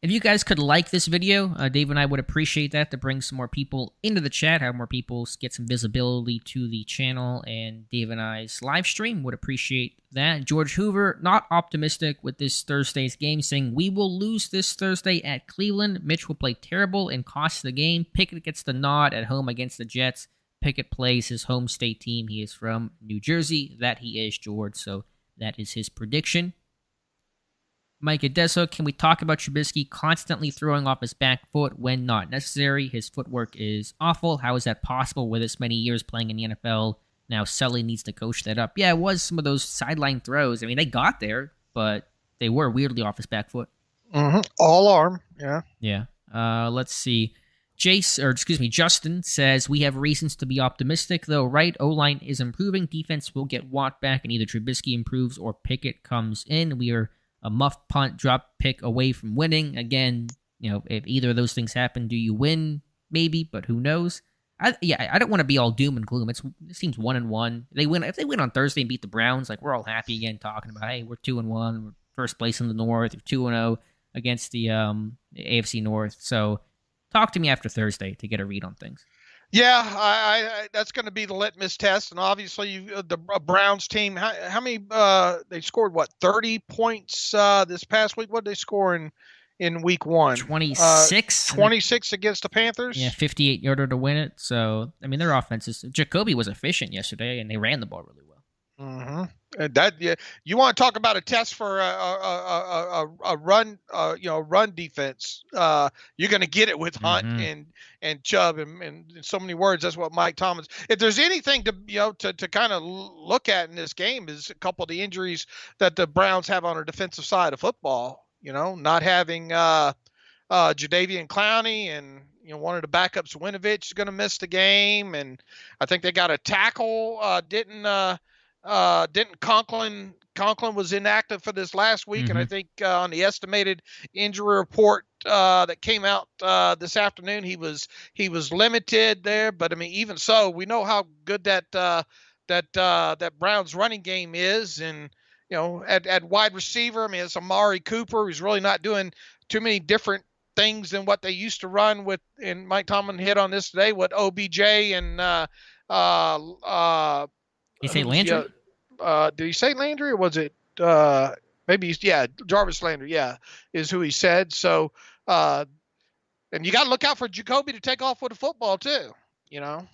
If you guys could like this video, Dave and I would appreciate that to bring some more people into the chat, have more people get some visibility to the channel, and Dave and I's live stream would appreciate that. George Hoover, not optimistic with this Thursday's game, saying, we will lose this Thursday at Cleveland. Mitch will play terrible and cost the game. Pickett gets the nod at home against the Jets. Pickett plays his home state team. He is from New Jersey. That he is, George, so that is his prediction. Mike Adesso, can we talk about Trubisky constantly throwing off his back foot when not necessary? His footwork is awful. How is that possible with this many years playing in the NFL? Now Sully needs to coach that up. Yeah, it was some of those sideline throws. I mean, they got there, but they were weirdly off his back foot. Mm-hmm. All arm, yeah. Yeah. Let's see. Justin says, we have reasons to be optimistic, though, right? O-line is improving. Defense will get Watt back, and either Trubisky improves or Pickett comes in. We are a muff punt drop pick away from winning. Again, if either of those things happen, do you win? Maybe, but who knows? I don't want to be all doom and gloom. It seems 1-1. If they win on Thursday and beat the Browns, like, we're all happy again talking about, hey, we're 2-1, we're first place in the North, we're 2-0 against the AFC North. So talk to me after Thursday to get a read on things. Yeah, that's going to be the litmus test, and obviously the Browns team. How many? They scored what 30 points this past week? What did they score in week one? 26, I think. 26 against the Yeah, Panthers. 58-yarder to win it. So, I mean, their offense is. Jacoby was efficient yesterday, and they ran the ball really well. Mm-hmm. And that yeah, you want to talk about a test for a run run defense. You're going to get it with Hunt Mm-hmm. and Chubb and in so many words. That's what Mike Thomas. If there's anything to to kind of look at in this game is a couple of the injuries that the Browns have on their defensive side of football. Not having Jadeveon Clowney and one of the backups, Winovich, is going to miss the game, and I think they got a tackle. Didn't Conklin was inactive for this last week, and Mm-hmm. I think on the estimated injury report that came out this afternoon, he was limited there. But I mean, even so, we know how good that Browns running game is, and at wide receiver, I mean, it's Amari Cooper, who's really not doing too many different things than what they used to run with. And Mike Tomlin hit on this today. What OBJ and You say who was Landry? did he say Landry or was it maybe yeah, Jarvis Landry, yeah, is who he said. So and you got to look out for Jacoby to take off with the football too, you know.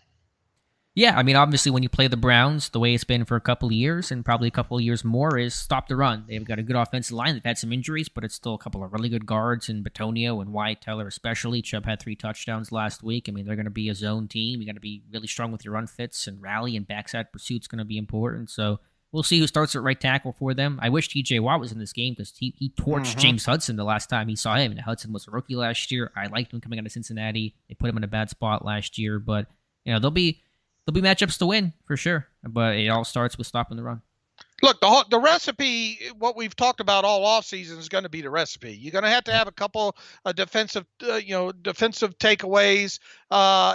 Yeah, I mean, obviously, when you play the Browns, the way it's been for a couple of years and probably a couple of years more is stop the run. They've got a good offensive line. They've had some injuries, but it's still a couple of really good guards in Batonio and Wyatt Teller, especially. Chubb had 3 touchdowns last week. I mean, they're going to be a zone team. You got to be really strong with your run fits and rally and backside pursuit's going to be important. So we'll see who starts at right tackle for them. I wish TJ Watt was in this game because he torched Mm-hmm. James Hudson the last time he saw him. And Hudson was a rookie last year. I liked him coming out of Cincinnati. They put him in a bad spot last year, but there'll be matchups to win for sure, but it all starts with stopping the run. Look, the recipe, what we've talked about all off season is going to be the recipe. You're going to Yep. have a couple of defensive takeaways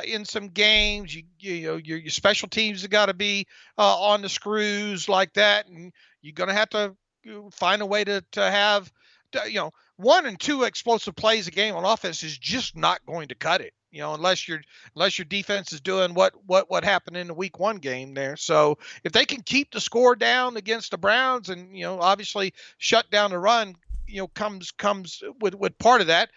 in some games. Your special teams have got to be on the screws like that, and you're going to have to find a way to have, 1 and 2 explosive plays a game on offense is just not going to cut it. Unless your defense is doing what happened in the week 1 game there. So if they can keep the score down against the Browns and obviously shut down the run, comes with part of that,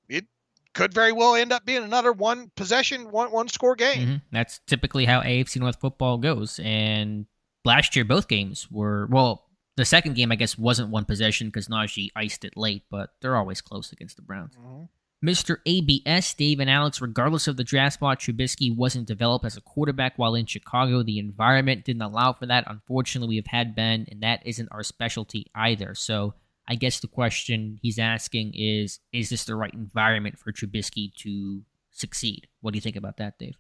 it could very well end up being another one possession, one score game. That's typically how AFC North football goes. And last year, both games were, well, the second game, I guess, wasn't one possession because Najee iced it late, but they're always close against the Browns. Mm-hmm. Mr. ABS, Dave and Alex, regardless of the draft spot, Trubisky wasn't developed as a quarterback while in Chicago. The environment didn't allow for that. Unfortunately, we have had Ben, and that isn't our specialty either. So I guess the question he's asking is this the right environment for Trubisky to succeed? What do you think about that, Dave?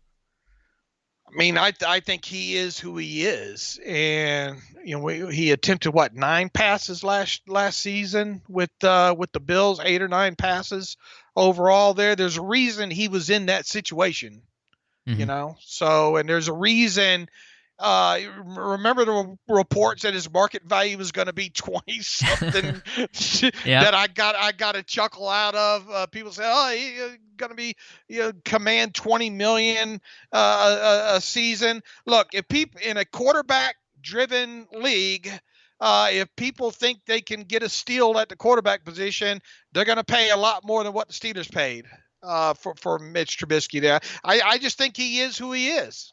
I mean, I think he is who he is, and he attempted what 9 passes last season with the Bills, 8 or 9 passes overall. There's a reason he was in that situation, Mm-hmm. So, and there's a reason. Remember the reports that his market value was going to be 20 something Yeah. that I got a chuckle out of. People say, oh, he's going to be command 20 million a season. Look, if people in a quarterback driven league, if people think they can get a steal at the quarterback position, they're going to pay a lot more than what the Steelers paid for Mitch Trubisky there. I just think he is who he is.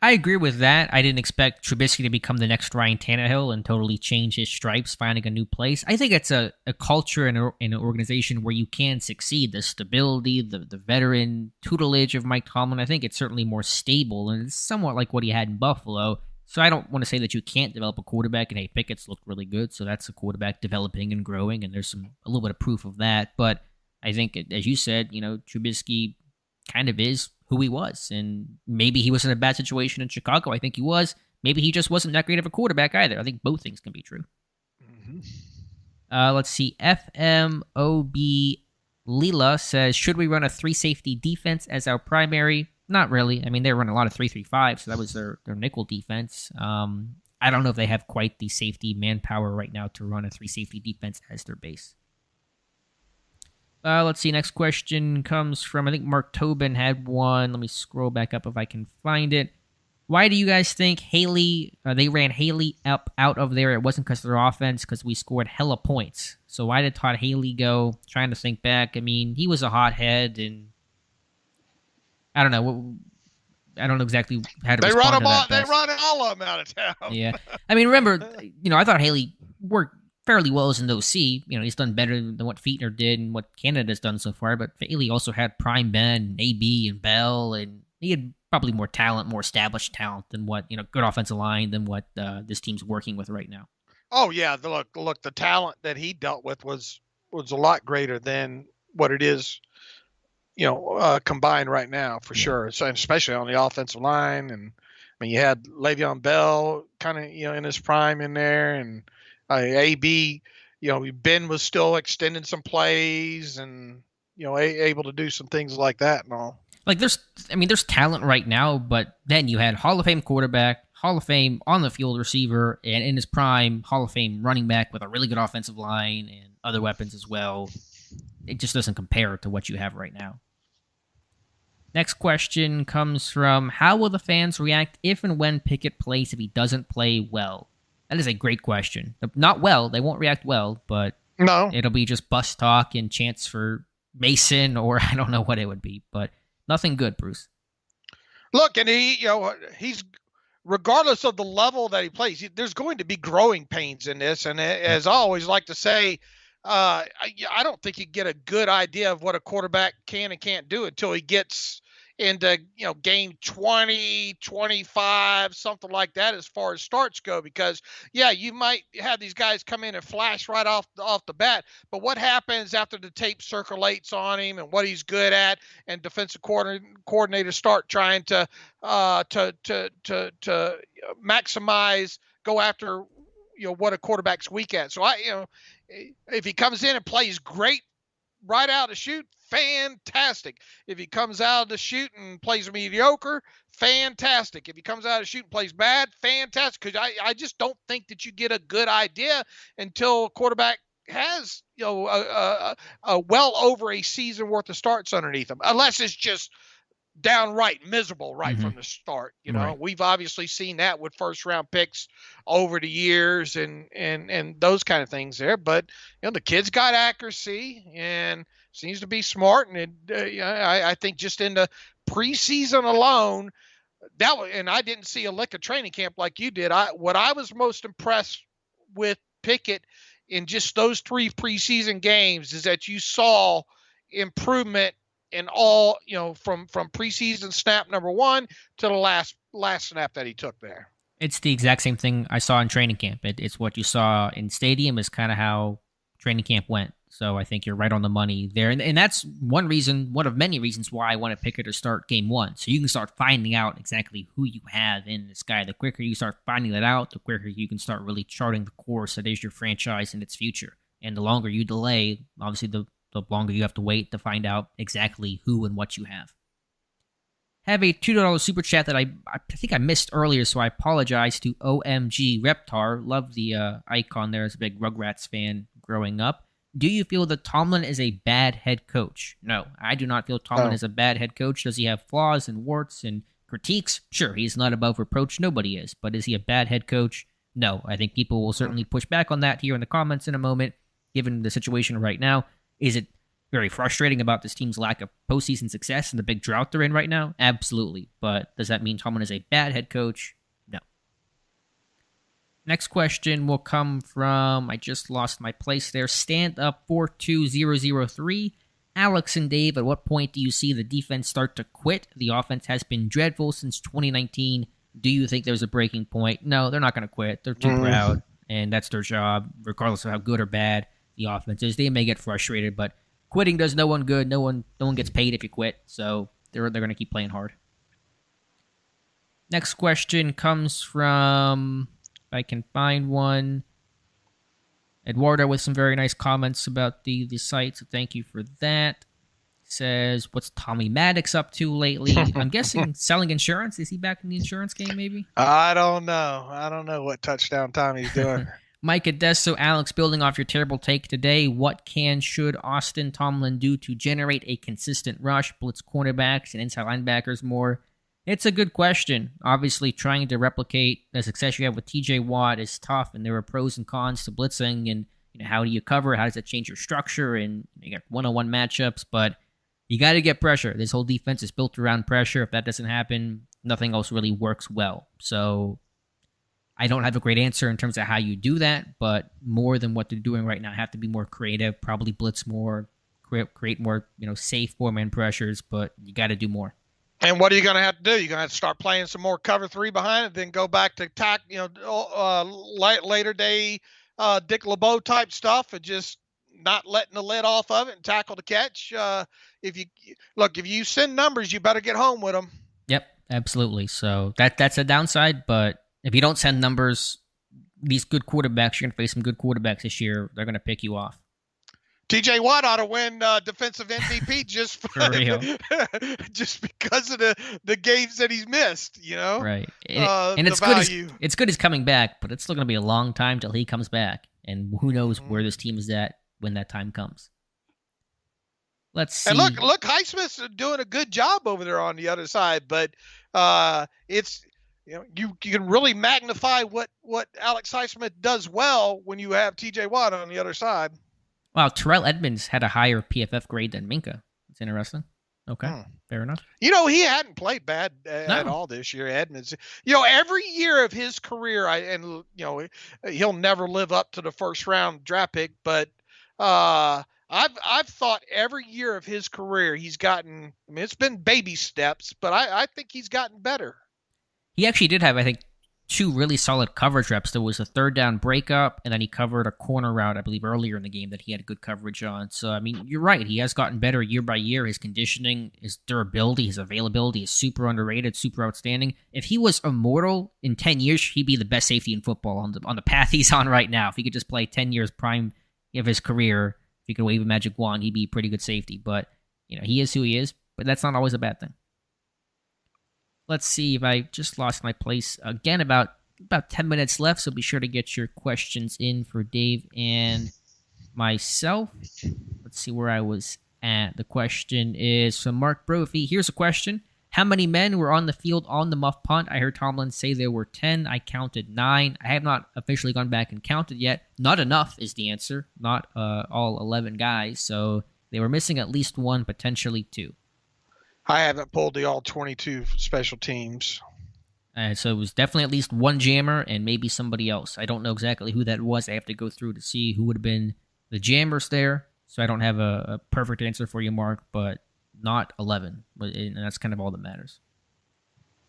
I agree with that. I didn't expect Trubisky to become the next Ryan Tannehill and totally change his stripes, finding a new place. I think it's a culture and an organization where you can succeed. The stability, the veteran tutelage of Mike Tomlin, I think it's certainly more stable, and it's somewhat like what he had in Buffalo. So I don't want to say that you can't develop a quarterback, and hey, Pickett's looked really good, so that's a quarterback developing and growing, and there's a little bit of proof of that. But I think, as you said, Trubisky kind of is who he was. And maybe he was in a bad situation in Chicago. I think he was. Maybe he just wasn't that great of a quarterback either. I think both things can be true. Mm-hmm. Let's see. FMOB Lila says, should we run a 3-safety defense as our primary? Not really. I mean, they run a lot of 3-3-5, so that was their nickel defense. I don't know if they have quite the safety manpower right now to run a 3-safety defense as their base. Let's see. Next question comes from, I think Mark Tobin had one. Let me scroll back up if I can find it. Why do you guys think they ran Haley up out of there? It wasn't because of their offense, because we scored hella points. So why did Todd Haley go? Trying to think back. I mean, he was a hothead, and I don't know. I don't know exactly how to respond to that. They run all of them out of town. Yeah. I mean, remember, I thought Haley worked fairly well as an OC. He's done better than what Fietner did and what Canada's done so far. But Haley also had Prime Ben, AB, and Bell, and he had probably more talent, more established talent than what, good offensive line than what this team's working with right now. Oh yeah, look, the talent that he dealt with was a lot greater than what it is, combined right now for sure. So especially on the offensive line, and I mean you had Le'Veon Bell kind of in his prime in there, and AB, Ben was still extending some plays and able to do some things like that and all. Like there's talent right now, but then you had Hall of Fame quarterback, Hall of Fame on the field receiver, and in his prime, Hall of Fame running back with a really good offensive line and other weapons as well. It just doesn't compare to what you have right now. Next question comes from, how will the fans react if and when Pickett plays if he doesn't play well? That is a great question. Not well, they won't react well, but no, it'll be just bus talk and chants for Mason, or I don't know what it would be, but nothing good, Bruce. Look, and he's regardless of the level that he plays, there's going to be growing pains in this. And as I always like to say, I don't think you get a good idea of what a quarterback can and can't do until he gets into game 20, 25, something like that as far as starts go, because you might have these guys come in and flash right off the bat, but what happens after the tape circulates on him and what he's good at, and defensive coordinators start trying to maximize, go after what a quarterback's weak at. So if he comes in and plays great right out of the chute, fantastic. If he comes out of the chute and plays mediocre, fantastic. If he comes out of the chute and plays bad, fantastic. Because I just don't think that you get a good idea until a quarterback has a well over a season worth of starts underneath him, unless it's just downright miserable from the start. Right. We've obviously seen that with first round picks over the years and those kind of things there. But the kid's got accuracy and seems to be smart, and I think just in the preseason alone, and I didn't see a lick of training camp like you did. What I was most impressed with Pickett in just those 3 preseason games is that you saw improvement in all, from preseason snap number 1 to the last snap that he took there. It's the exact same thing I saw in training camp. It's what you saw in stadium is kind of how training camp went. So I think you're right on the money there. And that's one of many reasons why I want to Pickett to start game 1. So you can start finding out exactly who you have in this guy. The quicker you start finding that out, the quicker you can start really charting the course that is your franchise and its future. And the longer you delay, obviously the longer you have to wait to find out exactly who and what you have. Have a $2 super chat that I think I missed earlier, so I apologize to OMG Reptar. Love the icon there as a big Rugrats fan growing up. Do you feel that Tomlin is a bad head coach? No, I do not feel Tomlin is a bad head coach. Does he have flaws and warts and critiques? Sure, he's not above reproach. Nobody is. But is he a bad head coach? No. I think people will certainly push back on that here in the comments in a moment, given the situation right now. Is it very frustrating about this team's lack of postseason success and the big drought they're in right now? Absolutely. But does that mean Tomlin is a bad head coach? No. Next question will come from, I just lost my place there, Stand Up 42003. Alex and Dave, at what point do you see the defense start to quit? The offense has been dreadful since 2019. Do you think there's a breaking point? No, they're not going to quit. They're too proud, and that's their job, regardless of how good or bad the offense is. They may get frustrated, but quitting does no one good. No one gets paid if you quit, so they're going to keep playing hard. Next question comes from, if I can find one, Eduardo with some very nice comments about the site, so thank you for that. Says, what's Tommy Maddox up to lately? I'm guessing selling insurance. Is he back in the insurance game, maybe? I don't know. I don't know what touchdown Tommy's doing. Mike Adesso, Alex, building off your terrible take today, what should Austin Tomlin do to generate a consistent rush, blitz cornerbacks and inside linebackers more? It's a good question. Obviously, trying to replicate the success you have with TJ Watt is tough, and there are pros and cons to blitzing, and how do you cover? How does that change your structure? And you got one-on-one matchups, but you got to get pressure. This whole defense is built around pressure. If that doesn't happen, nothing else really works well. So I don't have a great answer in terms of how you do that, but more than what they're doing right now, have to be more creative, probably blitz more, create more, safe four-man pressures, but you got to do more. And what are you going to have to do? You're going to have to start playing some more cover three behind it, then go back to later day Dick LeBeau type stuff and just not letting the lid off of it and tackle the catch. If you send numbers, you better get home with them. Yep, absolutely. So that's a downside, but if you don't send numbers, these good quarterbacks, you're going to face some good quarterbacks this year. They're going to pick you off. TJ Watt ought to win defensive MVP just for real, just because of the games that he's missed. Right? And it's good. It's good he's coming back, but it's still going to be a long time till he comes back, and who knows where this team is at when that time comes. Let's see. And look, Highsmith's doing a good job over there on the other side, but it's. You can really magnify what Alex Highsmith does well when you have TJ Watt on the other side. Wow, Terrell Edmonds had a higher PFF grade than Minka. It's interesting. Okay, fair enough. He hadn't played bad at all this year, Edmonds. Every year of his career, he'll never live up to the first round draft pick, but I've thought every year of his career he's gotten. I mean, it's been baby steps, but I think he's gotten better. He actually did have, I think, 2 really solid coverage reps. There was a third down breakup, and then he covered a corner route, I believe, earlier in the game that he had good coverage on. So, I mean, you're right. He has gotten better year by year. His conditioning, his durability, his availability is super underrated, super outstanding. If he was immortal in 10 years, he'd be the best safety in football on the path he's on right now. If he could just play 10 years prime of his career, if he could wave a magic wand, he'd be a pretty good safety. But, he is who he is, but that's not always a bad thing. Let's see if I just lost my place again. About 10 minutes left, so be sure to get your questions in for Dave and myself. Let's see where I was at. The question is from Mark Brophy. Here's a question. How many men were on the field on the muff punt? I heard Tomlin say there were 10. I counted 9. I have not officially gone back and counted yet. Not enough is the answer. Not all 11 guys. So they were missing at least 1, potentially 2. I haven't pulled the all 22 special teams. So it was definitely at least 1 jammer and maybe somebody else. I don't know exactly who that was. I have to go through to see who would have been the jammers there. So I don't have a perfect answer for you, Mark, but not 11. And that's kind of all that matters.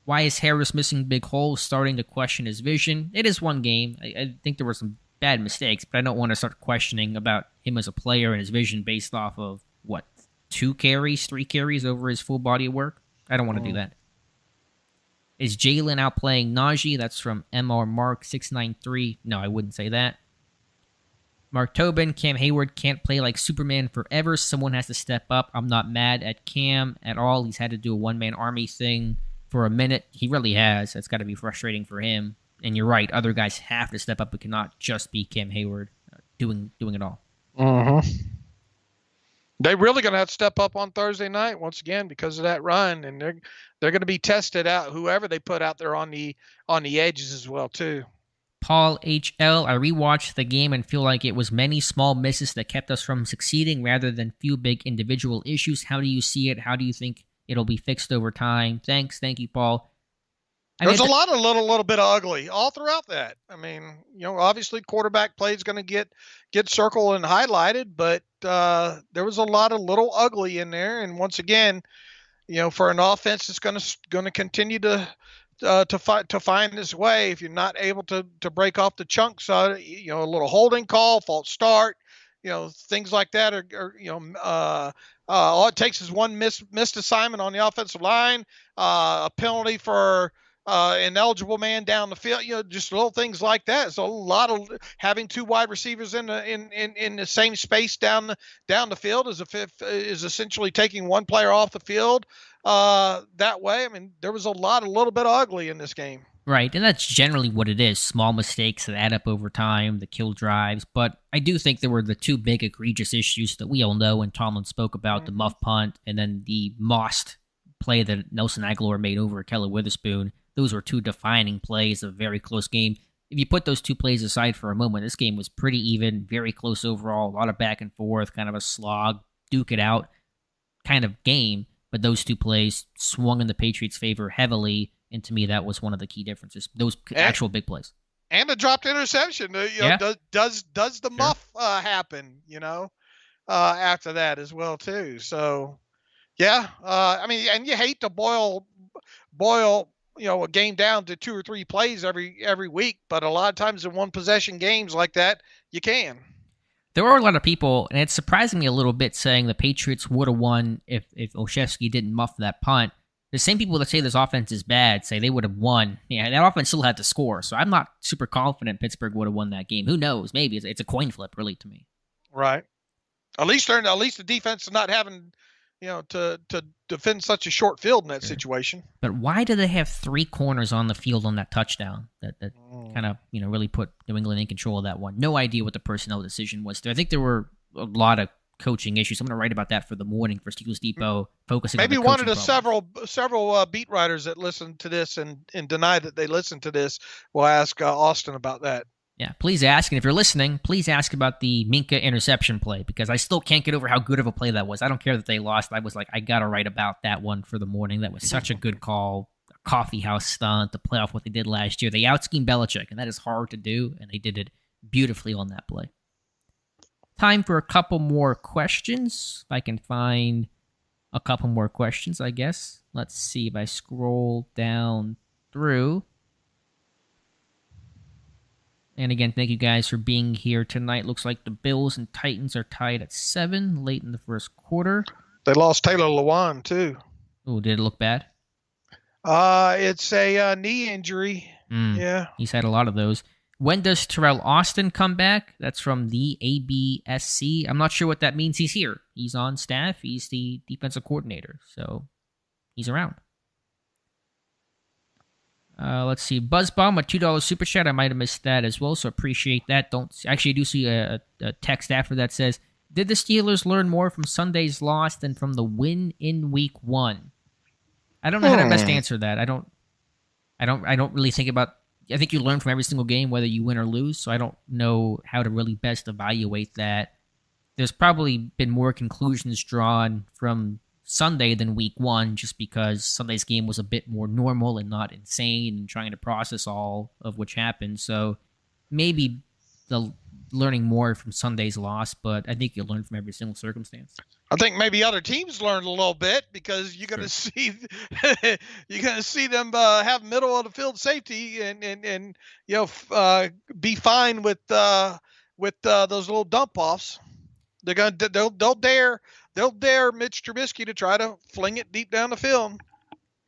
Why is Harris missing big holes? Starting to question his vision. It is 1 game. I think there were some bad mistakes, but I don't want to start questioning about him as a player and his vision based off of, 2 carries, 3 carries over his full body of work? I don't want to do that. Is Jalen outplaying Najee? That's from MR Mark 693. No, I wouldn't say that. Mark Tobin, Cam Hayward can't play like Superman forever. Someone has to step up. I'm not mad at Cam at all. He's had to do a one-man army thing for a minute. He really has. That's got to be frustrating for him. And you're right. Other guys have to step up. It cannot just be Cam Hayward doing it all. Mm-hmm. They're really going to have to step up on Thursday night once again because of that run, and they're going to be tested out. Whoever they put out there on the edges as well too. Paul HL, I rewatched the game and feel like it was many small misses that kept us from succeeding rather than few big individual issues. How do you see it? How do you think it'll be fixed over time? Thanks, thank you, Paul. There's a lot of little bit of ugly all throughout that. I mean, obviously quarterback play is going to get circled and highlighted, but there was a lot of little ugly in there. And once again, for an offense that's going to continue to find this way, if you're not able to break off the chunks, a little holding call, false start, things like that are all it takes is one missed assignment on the offensive line, a penalty for ineligible man down the field, just little things like that. So a lot of having 2 wide receivers in the same space down the field is essentially taking one player off the field that way. I mean, there was a little bit of ugly in this game. Right, and that's generally what it is. Small mistakes that add up over time, the kill drives. But I do think there were the two big egregious issues that we all know, and Tomlin spoke about, the muff punt and then the Most play that Nelson Aguilar made over Kelly Witherspoon. Those were two defining plays of a very close game. If you put those two plays aside for a moment, this game was pretty even, very close overall, a lot of back and forth, kind of a slog, duke it out kind of game. But those two plays swung in the Patriots' favor heavily. And to me, that was one of the key differences. Those actual big plays. And a dropped interception. Does the muff happen, after that as well, too. So, yeah. And you hate to boil, a game down to 2 or 3 plays every week. But a lot of times in one possession games like that, you can. There were a lot of people, and it's surprising me a little bit, saying the Patriots would have won if Olszewski didn't muff that punt. The same people that say this offense is bad say they would have won. Yeah, that offense still had to score, so I'm not super confident Pittsburgh would have won that game. Who knows? Maybe it's a coin flip, really, to me. Right. At least the defense is not having, to defend such a short field in that situation. But why do they have 3 corners on the field on that touchdown? That kind of really put New England in control of that one. No idea what the personnel decision was there. I think there were a lot of coaching issues. I'm going to write about that for the morning for Steelers Depot, focusing maybe on the one of the problems. several beat writers that listen to this and deny that they listen to this will ask Austin about that. Yeah, please ask. And if you're listening, please ask about the Minka interception play, because I still can't get over how good of a play that was. I don't care that they lost. I was like, I got to write about that one for the morning. That was such a good call. A coffee house stunt to play off what they did last year. They out-schemed Belichick, and that is hard to do, and they did it beautifully on that play. Time for a couple more questions. If I can find a couple more questions, I guess. Let's see if I scroll down through. And again, thank you guys for being here tonight. Looks like the Bills and Titans are tied at 7 late in the first quarter. They lost Taylor Lewan, too. Oh, did it look bad? It's a knee injury. Yeah. He's had a lot of those. When does Terrell Austin come back? That's from the ABSC. I'm not sure what that means. He's here. He's on staff. He's the defensive coordinator. So he's around. Let's see. Buzzbomb, a $2 super chat. I might have missed that as well, so appreciate that. I do see a text after that says, did the Steelers learn more from Sunday's loss than from the win in week 1? I don't know how to best answer that. I don't really think about. I think you learn from every single game, whether you win or lose, so I don't know how to really best evaluate that. There's probably been more conclusions drawn from Sunday than week 1, just because Sunday's game was a bit more normal and not insane and trying to process all of which happened. So maybe the learning more from Sunday's loss, but I think you'll learn from every single circumstance. I think maybe other teams learned a little bit, because you're going to see them have middle of the field safety and be fine with those little dump offs. They'll dare Mitch Trubisky to try to fling it deep down the field.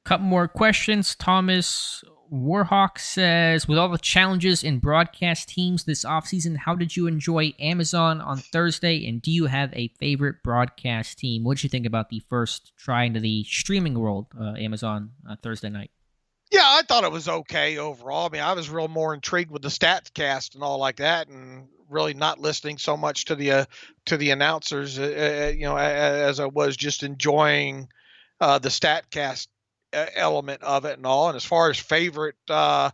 Couple more questions. Thomas Warhawk says, with all the challenges in broadcast teams this offseason, how did you enjoy Amazon on Thursday, and do you have a favorite broadcast team? What did you think about the first try into the streaming world, Amazon, Thursday night? Yeah, I thought it was okay overall. I mean, I was real more intrigued with the StatsCast and all like that, and really not listening so much to the announcers, as I was just enjoying the StatCast element of it and all. And as far as favorite, I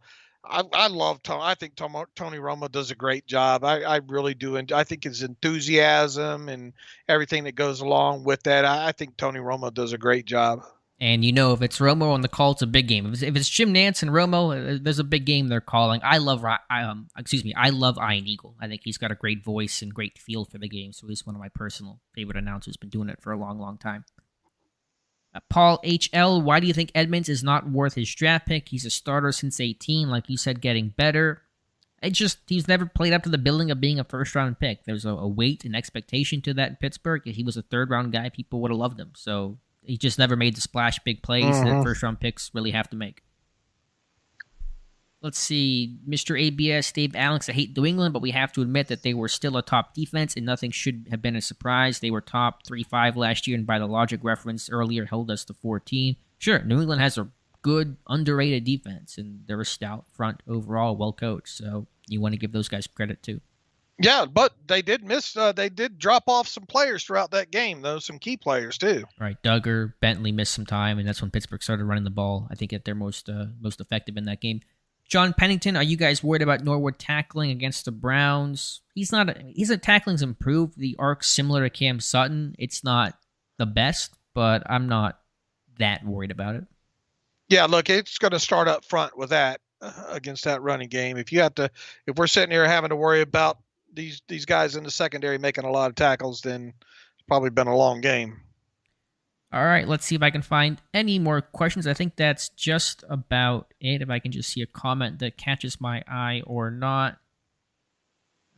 love Tony. I think Tony Romo does a great job. I really do. And I think his enthusiasm and everything that goes along with that, I think Tony Romo does a great job. And if it's Romo on the call, it's a big game. If it's Jim Nantz and Romo, there's a big game they're calling. I love Ian Eagle. I think he's got a great voice and great feel for the game. So he's one of my personal favorite announcers. Been doing it for a long, long time. Paul HL, why do you think Edmonds is not worth his draft pick? He's a starter since 18, like you said, getting better. He's never played up to the billing of being a first-round pick. There's a weight and expectation to that in Pittsburgh. If he was a third-round guy, people would have loved him. So he just never made the splash big plays that first-round picks really have to make. Let's see, Mr. ABS, Dave Alex, I hate New England, but we have to admit that they were still a top defense, and nothing should have been a surprise. They were top 3-5 last year, and by the logic reference earlier, held us to 14. Sure, New England has a good, underrated defense, and they're a stout front overall, well coached. So you want to give those guys credit too. Yeah, but they did miss. They did drop off some players throughout that game, though. Some key players too. Right, Duggar, Bentley missed some time, and that's when Pittsburgh started running the ball. I think at their most effective in that game. John Pennington, are you guys worried about Norwood tackling against the Browns? He's not. His tackling's improved. The arc's similar to Cam Sutton. It's not the best, but I'm not that worried about it. Yeah, look, it's going to start up front with that against that running game. If we're sitting here having to worry about these guys in the secondary making a lot of tackles, then it's probably been a long game. All right, let's see if I can find any more questions. I think that's just about it. If I can just see a comment that catches my eye or not.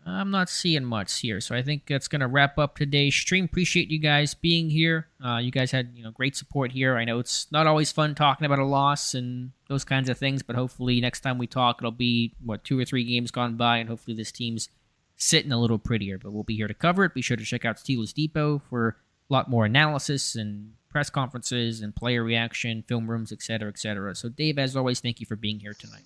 I'm not seeing much here, so I think that's going to wrap up today's stream. Appreciate you guys being here. You guys had great support here. I know it's not always fun talking about a loss and those kinds of things, but hopefully next time we talk, it'll be, 2 or 3 games gone by, and hopefully this team's sitting a little prettier. But we'll be here to cover it. Be sure to check out Steelers Depot for a lot more analysis and press conferences and player reaction, film rooms, etc., etc. So, Dave, as always, thank you for being here tonight.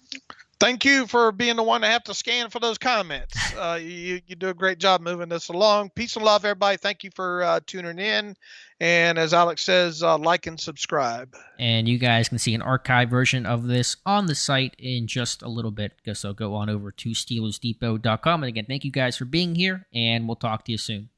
Thank you for being the one to have to scan for those comments. You do a great job moving this along. Peace and love, everybody. Thank you for tuning in. And as Alex says, like and subscribe. And you guys can see an archive version of this on the site in just a little bit. So go on over to SteelersDepot.com. And again, thank you guys for being here, and we'll talk to you soon.